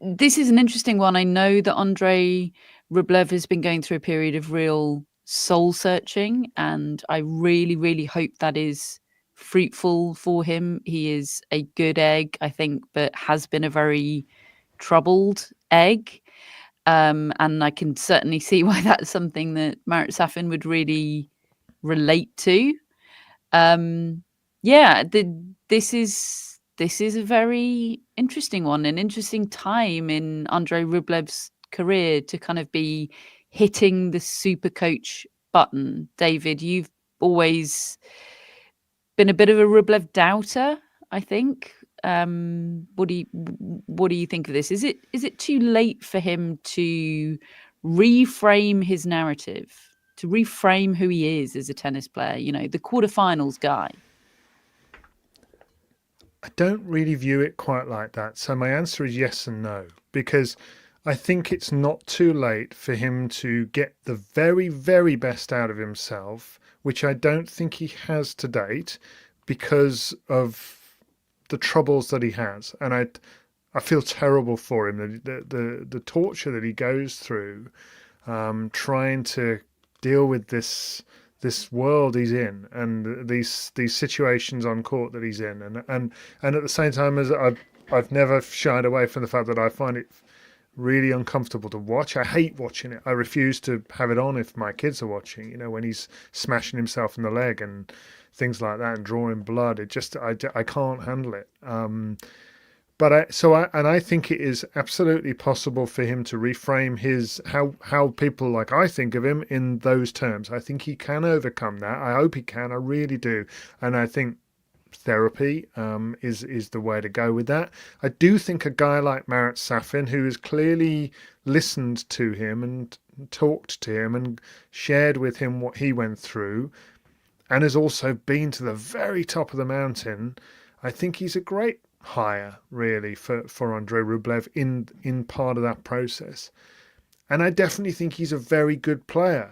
This is an interesting one. I know that Andrei Rublev has been going through a period of real soul searching, and I really, really hope that is fruitful for him. He is a good egg, I think, but has been a very troubled egg. And I can certainly see why that's something that Marat Safin would really relate to. Yeah, this is a very interesting one, an interesting time in Andrei Rublev's career to kind of be hitting the super coach button. David, you've always been a bit of a Rublev doubter, I think. What do you think of this? Is it too late for him to reframe his narrative, to reframe who he is as a tennis player? You know, the quarterfinals guy. I don't really view it quite like that. So my answer is yes and no, because I think it's not too late for him to get the very, very best out of himself, which I don't think he has to date because of the troubles that he has. And I feel terrible for him, the torture that he goes through, trying to deal with this world he's in and these situations on court that he's in, and at the same time, as I've never shied away from the fact that I find it really uncomfortable to watch. I hate watching it. I refuse to have it on if my kids are watching, you know, when he's smashing himself in the leg and things like that and drawing blood. It just, I can't handle it. But I think it is absolutely possible for him to reframe his how people like I think of him in those terms. I think he can overcome that. I hope he can. I really do. And I think therapy is the way to go with that. I do think a guy like Marat Safin, who has clearly listened to him and talked to him and shared with him what he went through, and has also been to the very top of the mountain, I think he's a great hire, really, for Andrei Rublev in part of that process. And I definitely think he's a very good player.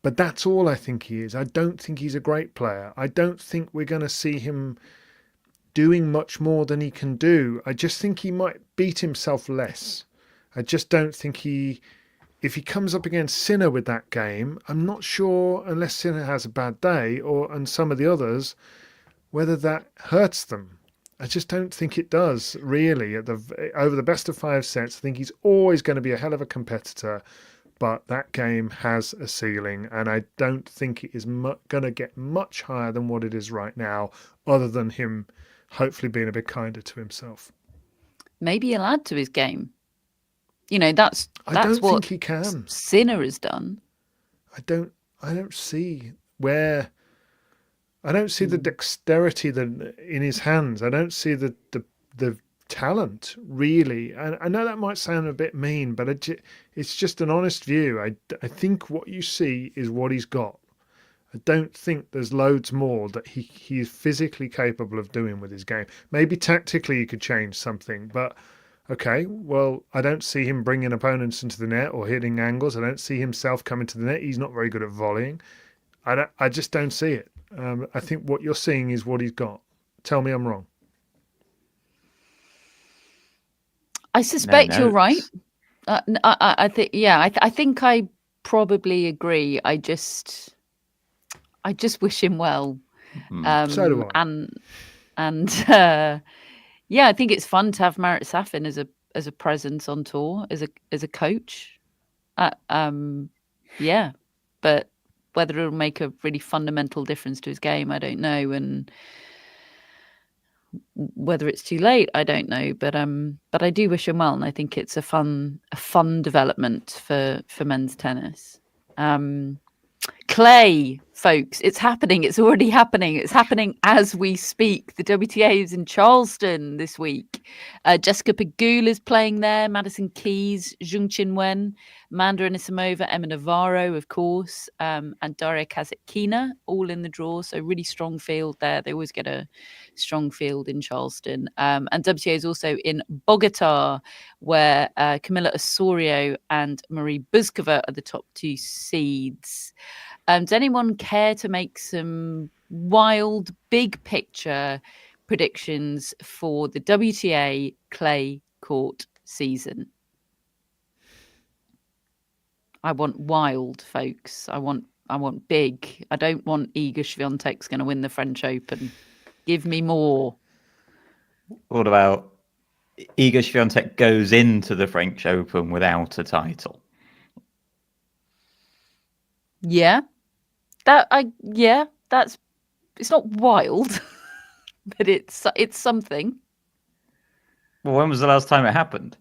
But that's all I think he is. I don't think he's a great player. I don't think we're going to see him doing much more than he can do. I just think he might beat himself less. I just don't think if he comes up against Sinner with that game, I'm not sure, unless Sinner has a bad day, and some of the others, whether that hurts them. I just don't think it does, really. Over the best of 5 sets, I think he's always going to be a hell of a competitor, but that game has a ceiling, and I don't think it is going to get much higher than what it is right now, other than him hopefully being a bit kinder to himself. Maybe he'll add to his game. You know, that's I don't what think he can. Sinner has done. I don't see where. I don't see the dexterity in his hands. I don't see the talent, really. I know that might sound a bit mean, but it's just an honest view. I think what you see is what he's got. I don't think there's loads more that he is physically capable of doing with his game. Maybe tactically he could change something, but okay, well, I don't see him bringing opponents into the net or hitting angles. I don't see himself coming to the net. He's not very good at volleying. I just don't see it. I think what you're seeing is what he's got. Tell me I'm wrong. I suspect you're right. I think, yeah, I think I probably agree. I just wish him well. So do I. And yeah, I think it's fun to have Marat Safin as a presence on tour, as a coach. Yeah, but whether it'll make a really fundamental difference to his game, I don't know, and whether it's too late, I don't know. But I do wish him well, and I think it's a fun development for men's tennis. Clay, folks, it's happening. It's already happening. It's happening as we speak. The WTA is in Charleston this week. Jessica Pegula is playing there. Madison Keys, Zheng Qinwen, Amanda Anisimova, Emma Navarro, of course, and Daria Kasatkina, all in the draw. So really strong field there. They always get a strong field in Charleston. And WTA is also in Bogota, where Camila Osorio and Marie Buzkova are the top two seeds. Does anyone care to make some wild, big picture predictions for the WTA clay court season? I want wild, folks. I want big. I don't want Iga Swiatek's going to win the French Open. Give me more. What about Iga Swiatek goes into the French Open without a title? Yeah. That's it's not wild, but it's something. Well, when was the last time it happened?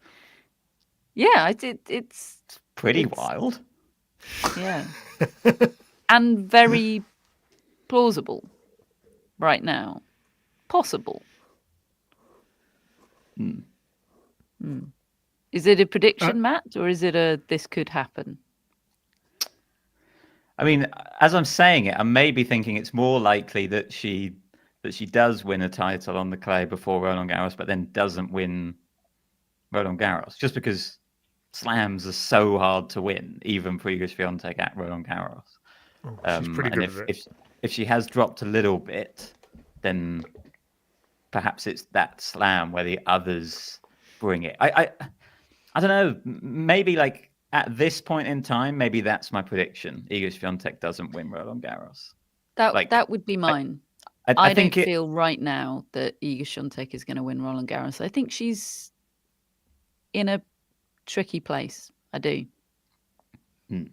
Yeah, it's pretty wild. Yeah. And very plausible right now. Possible. Is it a prediction, Matt, or is it a this could happen? I mean, as I'm saying it, I'm maybe thinking it's more likely that she does win a title on the clay before Roland Garros, but then doesn't win Roland Garros, just because slams are so hard to win, even for Iga Swiatek at Roland Garros. She's pretty good at it. If she has dropped a little bit, then perhaps it's that slam where the others bring it. I don't know. Maybe like at this point in time, maybe that's my prediction. Iga Swiatek doesn't win Roland Garros. That would be mine. I don't feel right now that Iga Swiatek is going to win Roland Garros. I think she's in a tricky place. I do. And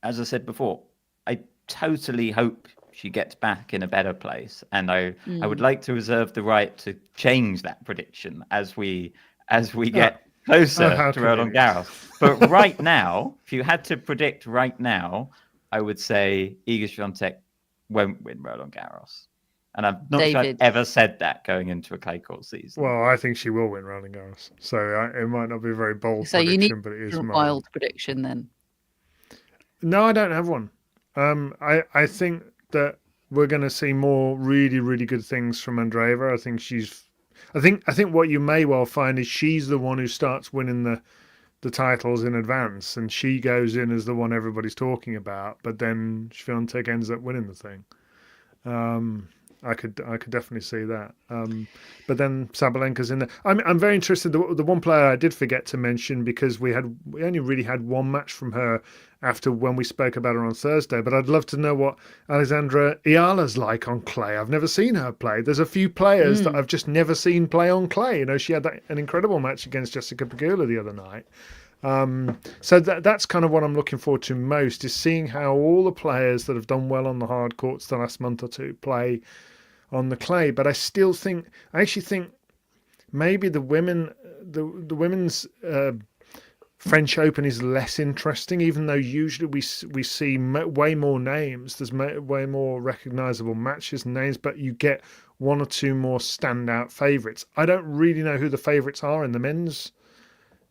as I said before, I totally hope she gets back in a better place. And I would like to reserve the right to change that prediction as we get closer to Roland Garros. But right now, if you had to predict right now, I would say Iga Swiatek won't win Roland Garros. And I'm not sure I've ever said that going into a clay court season. Well, I think she will win Roland Garros. So it might not be a very bold so prediction, but it is a wild prediction then. No, I don't have one. I think that we're going to see more really, really good things from Andreeva. I think what you may well find is she's the one who starts winning the titles in advance, and she goes in as the one everybody's talking about. But then Swiatek ends up winning the thing. I could definitely see that. But then Sabalenka's in there. I'm very interested. The one player I did forget to mention, because we only really had one match from her after when we spoke about her on Thursday. But I'd love to know what Alexandra Iala's like on clay. I've never seen her play. There's a few players that I've just never seen play on clay. You know, she had an incredible match against Jessica Pegula the other night. So that's kind of what I'm looking forward to most, is seeing how all the players that have done well on the hard courts the last month or two play on the clay. But I actually think maybe the women's French Open is less interesting, even though usually we see way more names. There's way more recognizable matches and names, but you get one or two more standout favourites. I don't really know who the favourites are in the men's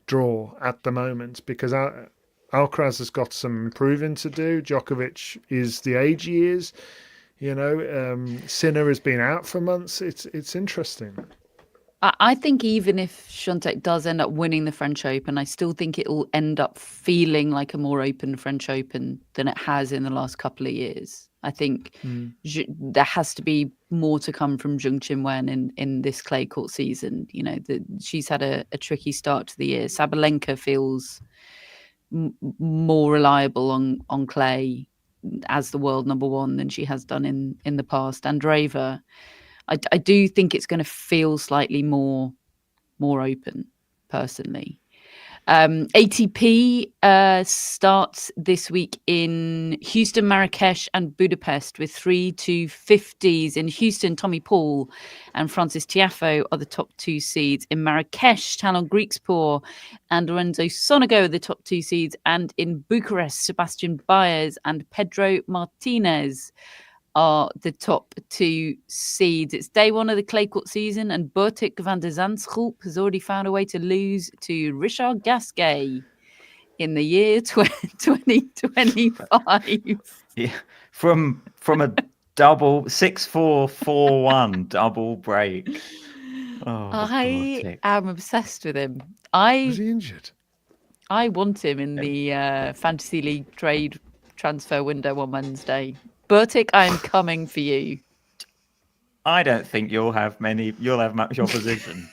draw at the moment, because Alcaraz has got some proving to do. Djokovic is the age he is. You know, Sinner has been out for months. It's interesting. I think even if Swiatek does end up winning the French Open, I still think it will end up feeling like a more open French Open than it has in the last couple of years. I think there has to be more to come from Zheng Qinwen in this clay court season. You know, she's had a tricky start to the year. Sabalenka feels more reliable on clay as the world number one than she has done in the past. Andreeva, I do think it's going to feel slightly more open, personally. ATP starts this week in Houston, Marrakesh, and Budapest with 3 250s. In Houston, Tommy Paul and Francis Tiafoe are the top 2 seeds. In Marrakesh, Talon Griekspoor and Lorenzo Sonego are the top 2 seeds. And in Bucharest, Sebastian Baez and Pedro Martinez are the top 2 seeds. It's day 1 of the clay court season, and Botic van der Zandschulp has already found a way to lose to Richard Gasquet in the year 2025. Yeah, from a double 6-4-4-1 double break. Oh, I am obsessed with him. Was he injured? I want him in the Fantasy League trade transfer window on Wednesday. Burtik, I'm coming for you. I don't think you'll have much opposition.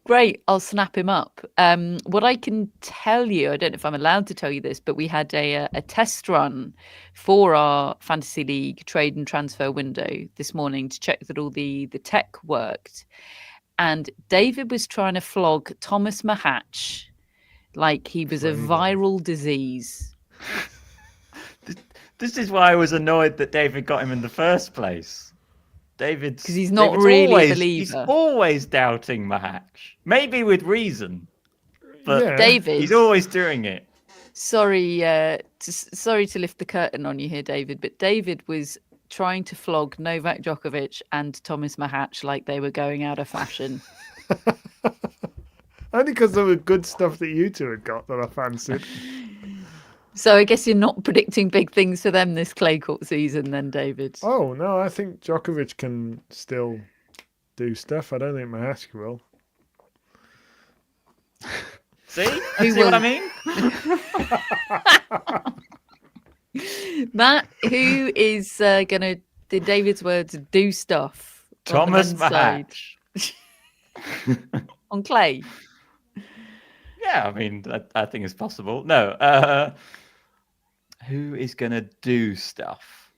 Great, I'll snap him up. What I can tell you, I don't know if I'm allowed to tell you this, but we had a test run for our Fantasy League trade and transfer window this morning to check that all the tech worked. And David was trying to flog Thomas Mahatch like he was a viral disease. This is why I was annoyed that David got him in the first place. Because he's not really a believer. He's always doubting Mahatch. Maybe with reason. But Yeah. David, he's always doing it. Sorry to lift the curtain on you here, David, but David was trying to flog Novak Djokovic and Thomas Mahatch like they were going out of fashion. Only because there were good stuff that you two had got that I fancied. So I guess you're not predicting big things for them this clay court season then, David. Oh, no, I think Djokovic can still do stuff. I don't think Mahatch will. See what I mean? Matt, who is going to, in David's words, do stuff? Thomas Mahatch. On clay? Yeah, I mean, I think it's possible. No, who is going to do stuff?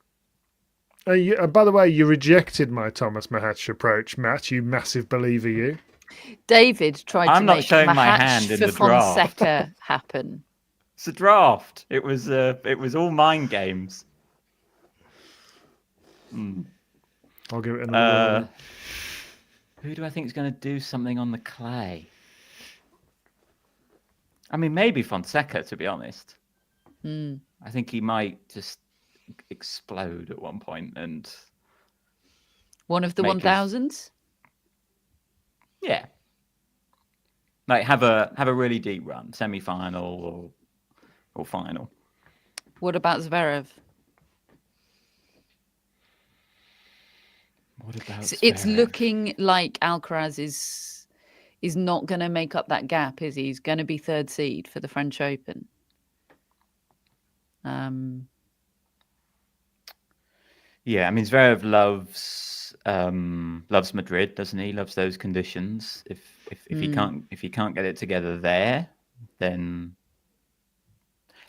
By the way, you rejected my Thomas Mahatch approach, Matt, you massive believer, you. David tried to make showing Mahatch my hand in for the draft. Fonseca happen. It's a draft. It was all mind games. I'll give it another. Who do I think is going to do something on the clay? I mean, maybe Fonseca, to be honest. I think he might just explode at one point and one of the 1000s. Yeah, like have a really deep run, semi-final or final. What about Zverev? It's looking like Alcaraz is not going to make up that gap, is he? He's going to be 3rd seed for the French Open. Yeah, I mean, Zverev loves Madrid, doesn't he? Loves those conditions. If he can't get it together there, then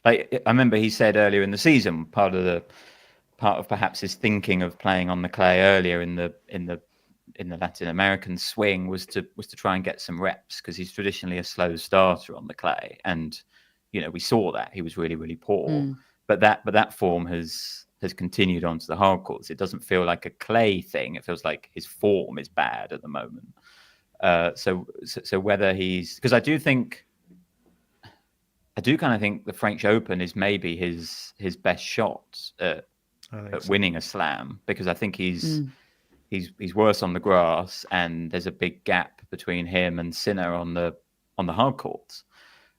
like I remember he said earlier in the season, part of perhaps his thinking of playing on the clay earlier in the Latin American swing was to try and get some reps because he's traditionally a slow starter on the clay, and we saw that he was really, really poor. But that form has continued onto the hard courts. It doesn't feel like a clay thing. It feels like his form is bad at the moment. So whether because I do kind of think the French Open is maybe his best shot at winning a slam, because I think he's worse on the grass, and there's a big gap between him and Sinner on the hard courts.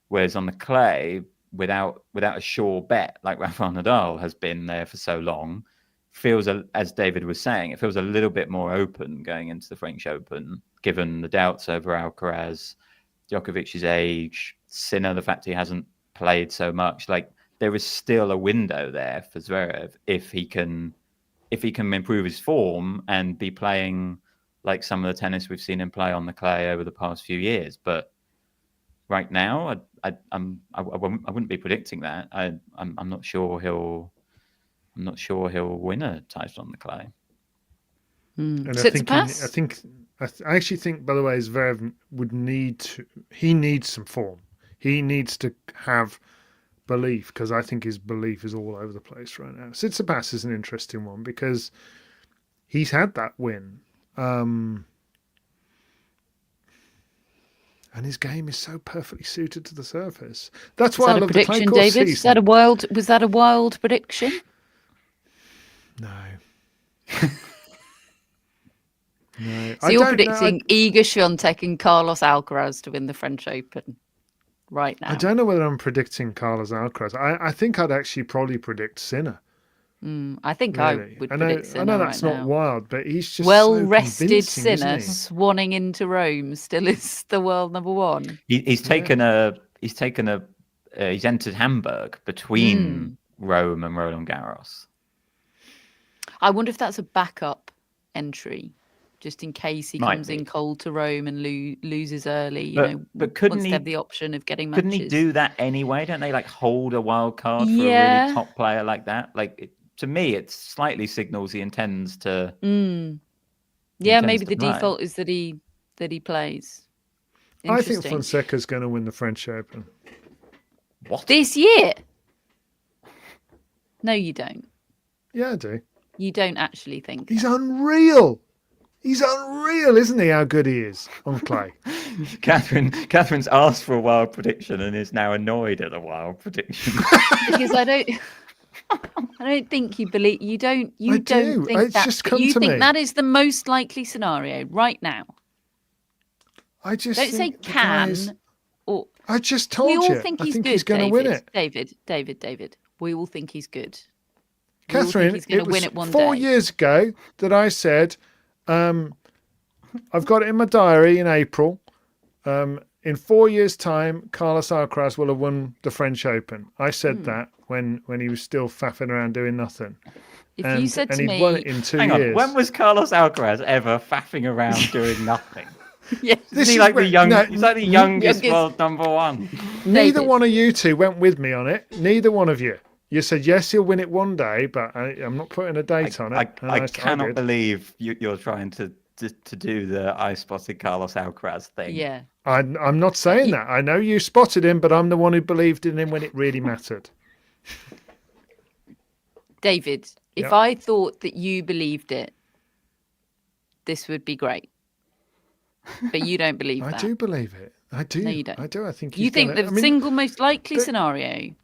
Whereas on the clay, without a sure bet like Rafael Nadal has been there for so long, feels, as David was saying, it feels a little bit more open going into the French Open, given the doubts over Alcaraz, Djokovic's age, Sinner, the fact he hasn't played so much. Like, there is still a window there for Zverev if he can improve his form and be playing like some of the tennis we've seen him play on the clay over the past few years. But right now, I wouldn't be predicting that. I'm not sure he'll win a title on the clay. And Tsitsipas? I actually think, by the way, Zverev he needs some form. He needs to have belief, because I think his belief is all over the place right now. Tsitsipas is an interesting one because he's had that win. And his game is so perfectly suited to the surface. That's why I love the clay court David? season. Was that a wild prediction? No. No. So you're predicting Iga Swiatek and Carlos Alcaraz to win the French Open right now. I don't know whether I'm predicting Carlos Alcaraz. I think I'd actually probably predict Sinner. I think really. I would predict Sinner. I know that's right not now. wild, but he's just well-rested so Sinner swanning into Rome still is the world number one. He's entered Hamburg between Rome and Roland Garros. I wonder if that's a backup entry, just in case he comes in cold to Rome and loses early. But couldn't he have the option of getting matches? Couldn't he do that anyway? Don't they hold a wild card for a really top player like that? To me, it slightly signals he intends to. Maybe the default is that he plays. I think Fonseca's going to win the French Open. What? This year? No, you don't. Yeah, I do. You don't actually think he's unreal. He's unreal, isn't he? How good he is on clay. Catherine's asked for a wild prediction and is now annoyed at a wild prediction. Because I don't think you believe. You don't. You don't think it's that. Just come you to think me. That is the most likely scenario right now. I just don't say can. Or I just told you. We all think he's good. He's going to win it. David. We all think he's good. Catherine, it was 4 years ago that I said, I've got it in my diary in April. In 4 years' time, Carlos Alcaraz will have won the French Open. I said that when he was still faffing around doing nothing. If you said to me, he'd won it in 2 years. When was Carlos Alcaraz ever faffing around doing nothing? Yes. He's like the youngest world number one. Neither one of you two went with me on it. Neither one of you. You said, yes, he'll win it one day, but I'm not putting a date on it. I cannot believe you're trying to do the I spotted Carlos Alcaraz thing. Yeah. I'm not saying that. I know you spotted him, but I'm the one who believed in him when it really mattered. David, if I thought that you believed it, this would be great. But you don't believe that. I do believe it. I do. No, you don't. I do. I think you think the single most likely scenario.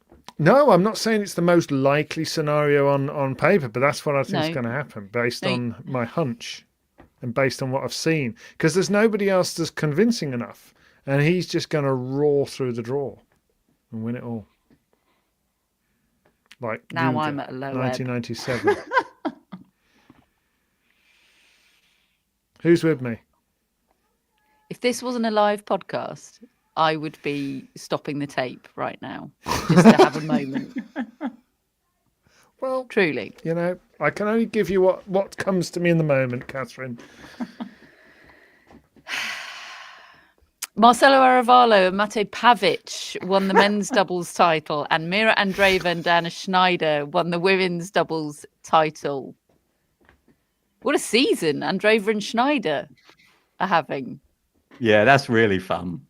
No, I'm not saying it's the most likely scenario on paper, but that's what I think is going to happen based on my hunch and based on what I've seen. Because there's nobody else that's convincing enough. And he's just going to roar through the draw and win it all. Like now Ruger, I'm at a low 1997. Who's with me? If this wasn't a live podcast, I would be stopping the tape right now just to have a moment. Well, truly, I can only give you what comes to me in the moment, Catherine. Marcelo Arevalo and Mate Pavic won the men's doubles title, and Mira Andreeva and Dana Schneider won the women's doubles title. What a season Andreeva and Schneider are having. Yeah, that's really fun.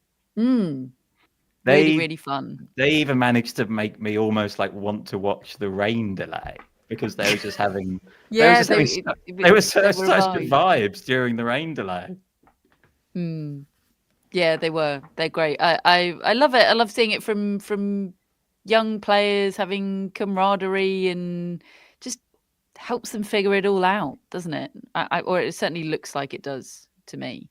Really fun. They even managed to make me almost want to watch the rain delay because they were just having they were such good vibes during the rain delay. Yeah, they were. They're great. I love it. I love seeing it from young players having camaraderie and just helps them figure it all out, doesn't it? Or it certainly looks like it does to me.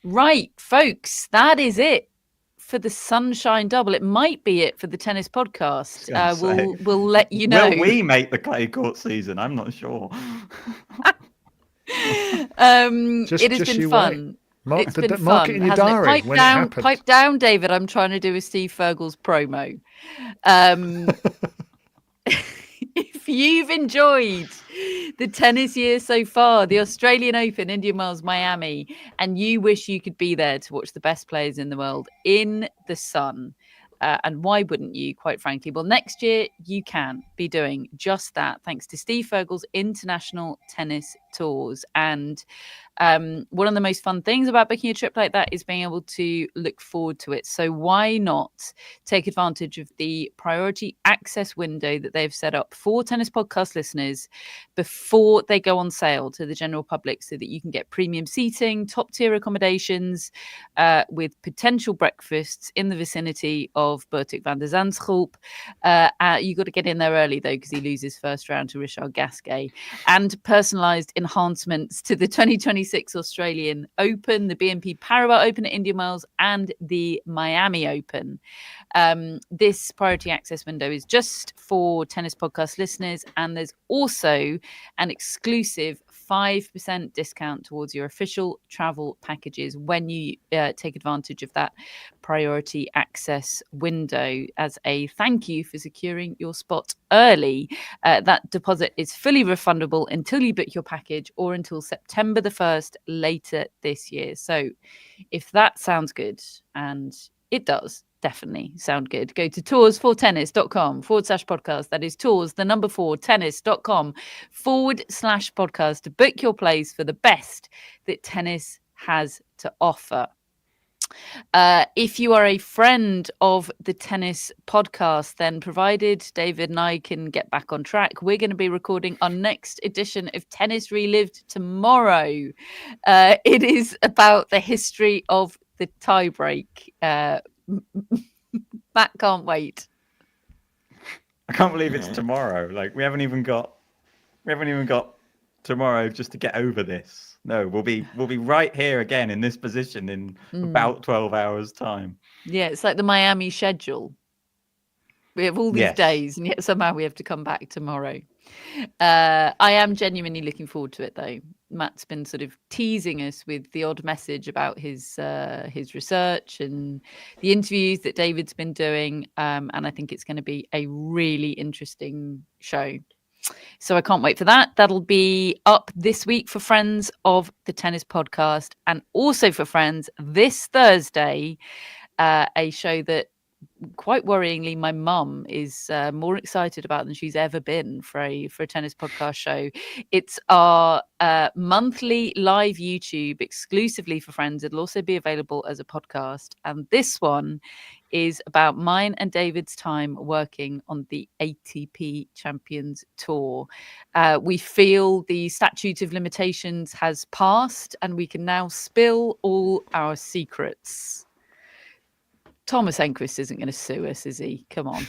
Right, folks, that is it for the Sunshine Double. It might be it for the tennis podcast. We'll let you know. Will we make the clay court season? I'm not sure. It has been fun. It's been fun. Mark it in your diary when it happens. Pipe down, David. I'm trying to do a Steve Fergal's promo. If you've enjoyed the tennis year so far, the Australian Open, Indian Wells, Miami, and you wish you could be there to watch the best players in the world in the sun, And why wouldn't you, quite frankly? Well, next year you can be doing just that, thanks to Steve Fergel's international tennis tours. And one of the most fun things about booking a trip like that is being able to look forward to it. So why not take advantage of the priority access window that they've set up for Tennis Podcast listeners before they go on sale to the general public, so that you can get premium seating, top tier accommodations, with potential breakfasts in the vicinity of Bertik van der Zandschulp. You got to get in there early though, because he loses first round to Richard Gasquet. And personalised enhancements to the 2026 Australian Open, the BNP Paribas Open at Indian Wells, and the Miami Open. This priority access window is just for Tennis Podcast listeners, and there's also an exclusive 5% discount towards your official travel packages when you take advantage of that priority access window as a thank you for securing your spot early. That deposit is fully refundable until you book your package, or until September the 1st later this year. So if that sounds good, and it does definitely sound good, go to toursfortennis.com/podcast. That is tours, the number 4, tennis.com/podcast to book your place for the best that tennis has to offer. If you are a friend of the Tennis Podcast, then provided David and I can get back on track, we're going to be recording our next edition of Tennis Relived tomorrow. It is about the history of the tiebreak. Matt can't wait. I can't believe it's tomorrow. Like we haven't even got tomorrow just to get over this. No, we'll be right here again in this position in about 12 hours time. Yeah, it's like the Miami schedule. We have all these days, and yet somehow we have to come back tomorrow. I am genuinely looking forward to it, though. Matt's been sort of teasing us with the odd message about his research and the interviews that David's been doing, and I think it's going to be a really interesting show. So I can't wait for that. That'll be up this week for friends of the Tennis Podcast, and also for friends this Thursday, a show that, quite worryingly, my mum is more excited about than she's ever been for a Tennis Podcast show. It's our monthly live YouTube exclusively for friends. It'll also be available as a podcast. And this one is about mine and David's time working on the ATP Champions Tour. We feel the statute of limitations has passed, and we can now spill all our secrets. Thomas Enquist isn't going to sue us, is he? Come on.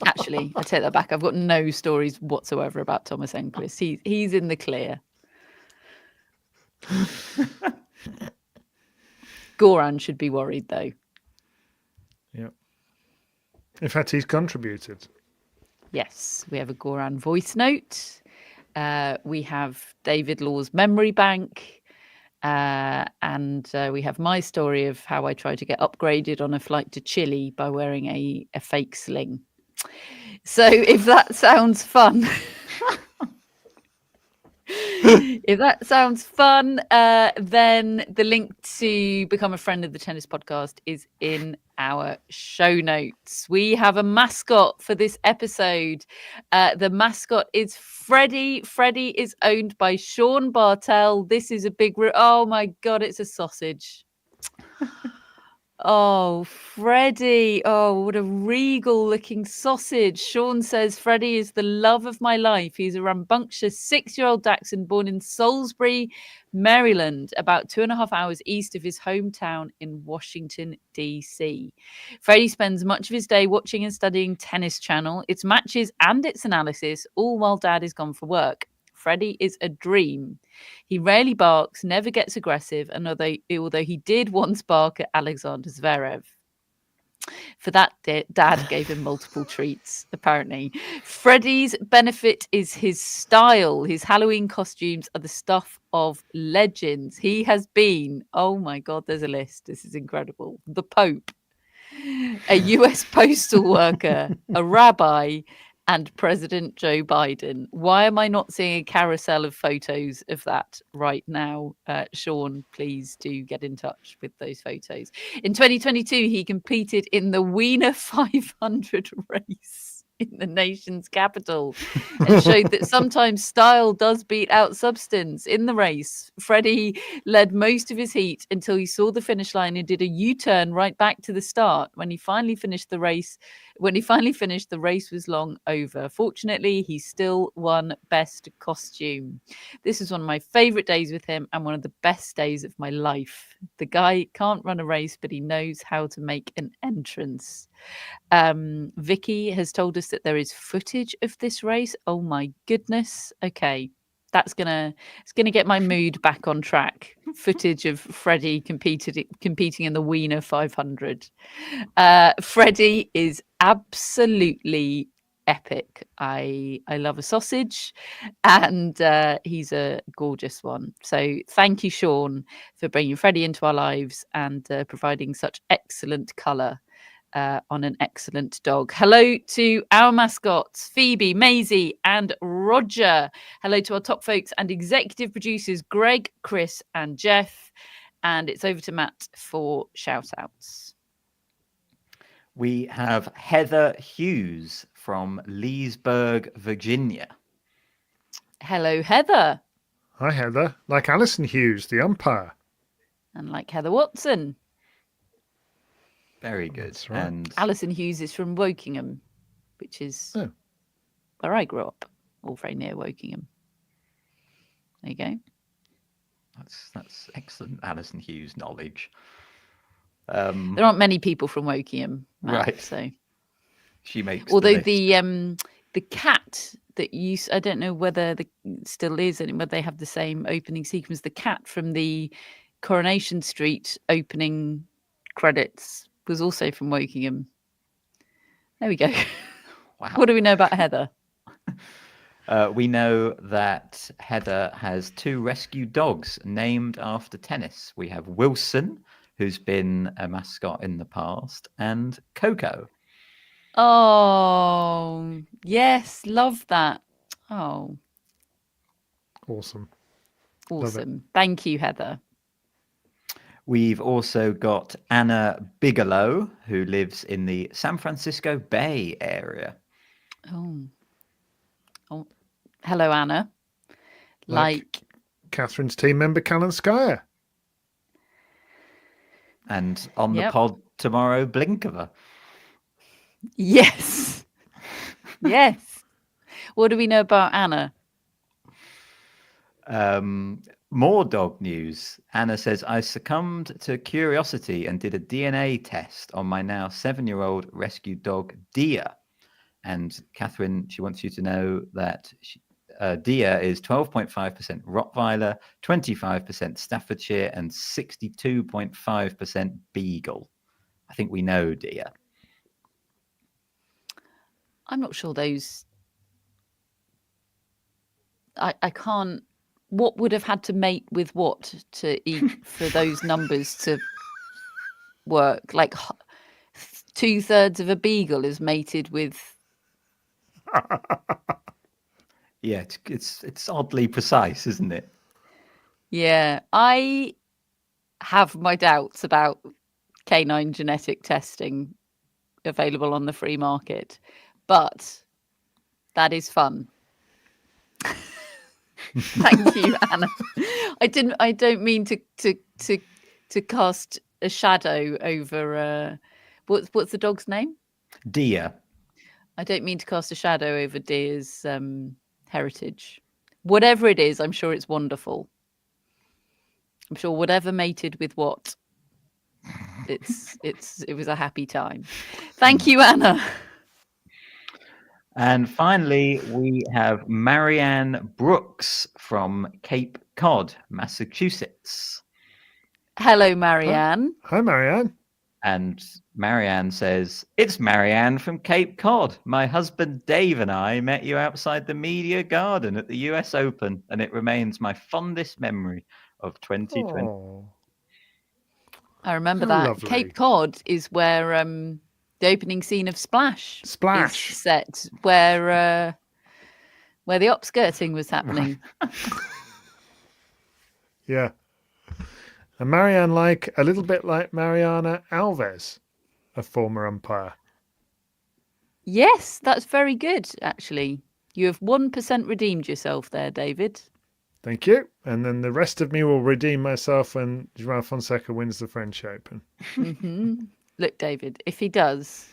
Actually, I take that back. I've got no stories whatsoever about Thomas Enquist. He's in the clear. Goran should be worried, though. Yeah. In fact, he's contributed. Yes, we have a Goran voice note. We have David Law's memory bank. And we have my story of how I tried to get upgraded on a flight to Chile by wearing a fake sling. So if that sounds fun, then the link to become a friend of the Tennis Podcast is in our show notes. We have a mascot for this episode. The mascot is Freddie. Freddie is owned by Sean Bartel. This is a big... Oh my God, it's a sausage. Oh, Freddie. Oh, what a regal looking sausage. Sean says Freddie is the love of my life. He's a rambunctious 6-year-old Dachshund born in Salisbury, Maryland, about 2.5 hours east of his hometown in Washington, D.C. Freddie spends much of his day watching and studying Tennis Channel, its matches and its analysis, all while Dad is gone for work. Freddie is a dream. He rarely barks, never gets aggressive, and although he did once bark at Alexander Zverev. For that, Dad gave him multiple treats, apparently. Freddie's benefit is his style. His Halloween costumes are the stuff of legends. He has been, oh my God, there's a list. This is incredible. The Pope, a US postal worker, a rabbi, and President Joe Biden. Why am I not seeing a carousel of photos of that right now? Sean, please do get in touch with those photos. In 2022, he competed in the Wiener 500 race in the nation's capital and showed that sometimes style does beat out substance. In the race, Freddie led most of his heat until he saw the finish line and did a U-turn right back to the start. When he finally finished, the race was long over. Fortunately, he still won best costume. This is one of my favorite days with him and one of the best days of my life. The guy can't run a race, but he knows how to make an entrance. Vicky has told us that there is footage of this race. Oh my goodness. Okay. It's gonna get my mood back on track. Footage of Freddie competing in the Wiener 500. Freddie is absolutely epic. I love a sausage, and he's a gorgeous one. So thank you, Sean, for bringing Freddie into our lives and providing such excellent colour on an excellent dog. Hello to our mascots, Phoebe, Maisie, and Roger. Hello to our top folks and executive producers, Greg, Chris, and Jeff. And it's over to Matt for shout-outs. We have Heather Hughes from Leesburg, Virginia. Hello, Heather. Hi, Heather. Like Alison Hughes, the umpire. And like Heather Watson. Very good. That's right. And Alison Hughes is from Wokingham, which is where I grew up, all very near Wokingham. There you go. That's excellent Alison Hughes knowledge. There aren't many people from Wokingham, Matt, right? So she makes. Although the cat that I don't know whether still is, and whether they have the same opening sequence. The cat from the Coronation Street opening credits was also from Wokingham. There we go. Wow. What do we know about Heather? We know that Heather has 2 rescue dogs named after tennis. We have Wilson, who's been a mascot in the past, and Coco. Oh, yes. Love that. Oh. Awesome. Thank you, Heather. We've also got Anna Bigelow, who lives in the San Francisco Bay Area. Oh. Hello, Anna. Like Catherine's team member, Callan Skyer. And on the pod tomorrow, Blinkova. Yes. Yes. What do we know about Anna? More dog news. Anna says, I succumbed to curiosity and did a DNA test on my now 7-year-old rescue dog, Dia. And Catherine, she wants you to know that Dia is 12.5% Rottweiler, 25% Staffordshire, and 62.5% Beagle. I think we know Dia. I'm not sure those. I can't. What would have had to mate with what to eat for those numbers to work? Like 2/3 of a beagle is mated with. Yeah, it's oddly precise, isn't it? Yeah, I have my doubts about canine genetic testing available on the free market, but that is fun. Thank you, Anna. I don't mean to cast a shadow over what's the dog's name? Dia. I don't mean to cast a shadow over Dia's heritage. Whatever it is, I'm sure it's wonderful. I'm sure whatever mated with what, it was a happy time. Thank you, Anna. And finally, we have Marianne Brooks from Cape Cod, Massachusetts. Hello, Marianne. Hi, Marianne. And Marianne says, it's Marianne from Cape Cod. My husband Dave and I met you outside the Media Garden at the US Open, and it remains my fondest memory of 2020. Oh. I remember that. Lovely. Cape Cod is where The opening scene of Splash is Splash. set where the upskirting was happening. Yeah. And Marianne, a little bit like Mariana Alves, a former umpire. Yes, that's very good, actually. You have 1% redeemed yourself there, David. Thank you. And then the rest of me will redeem myself when Joao Fonseca wins the French Open. Look, David, if he does,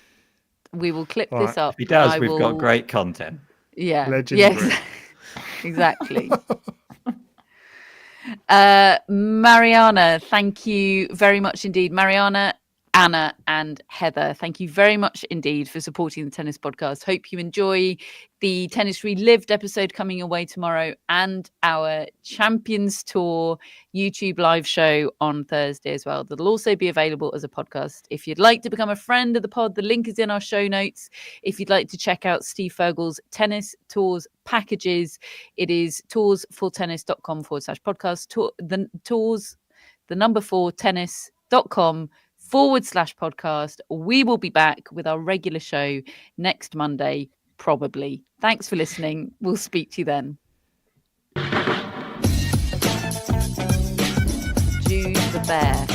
we will clip All this right. up. If he does, and we've got great content. Yeah. Legendary. Yes. Exactly. Mariana, thank you very much indeed. Mariana, Anna, and Heather, thank you very much indeed for supporting the Tennis Podcast. Hope you enjoy the Tennis Relived episode coming away tomorrow and our Champions Tour YouTube live show on Thursday as well. That'll also be available as a podcast. If you'd like to become a friend of the pod, the link is in our show notes. If you'd like to check out Steve Fergal's Tennis Tours packages, it is toursfortennis.com/podcast. The tours, the number 4 tennis.com/podcast. We will be back with our regular show next Monday, probably. Thanks for listening. We'll speak to you then. Jude the Bear.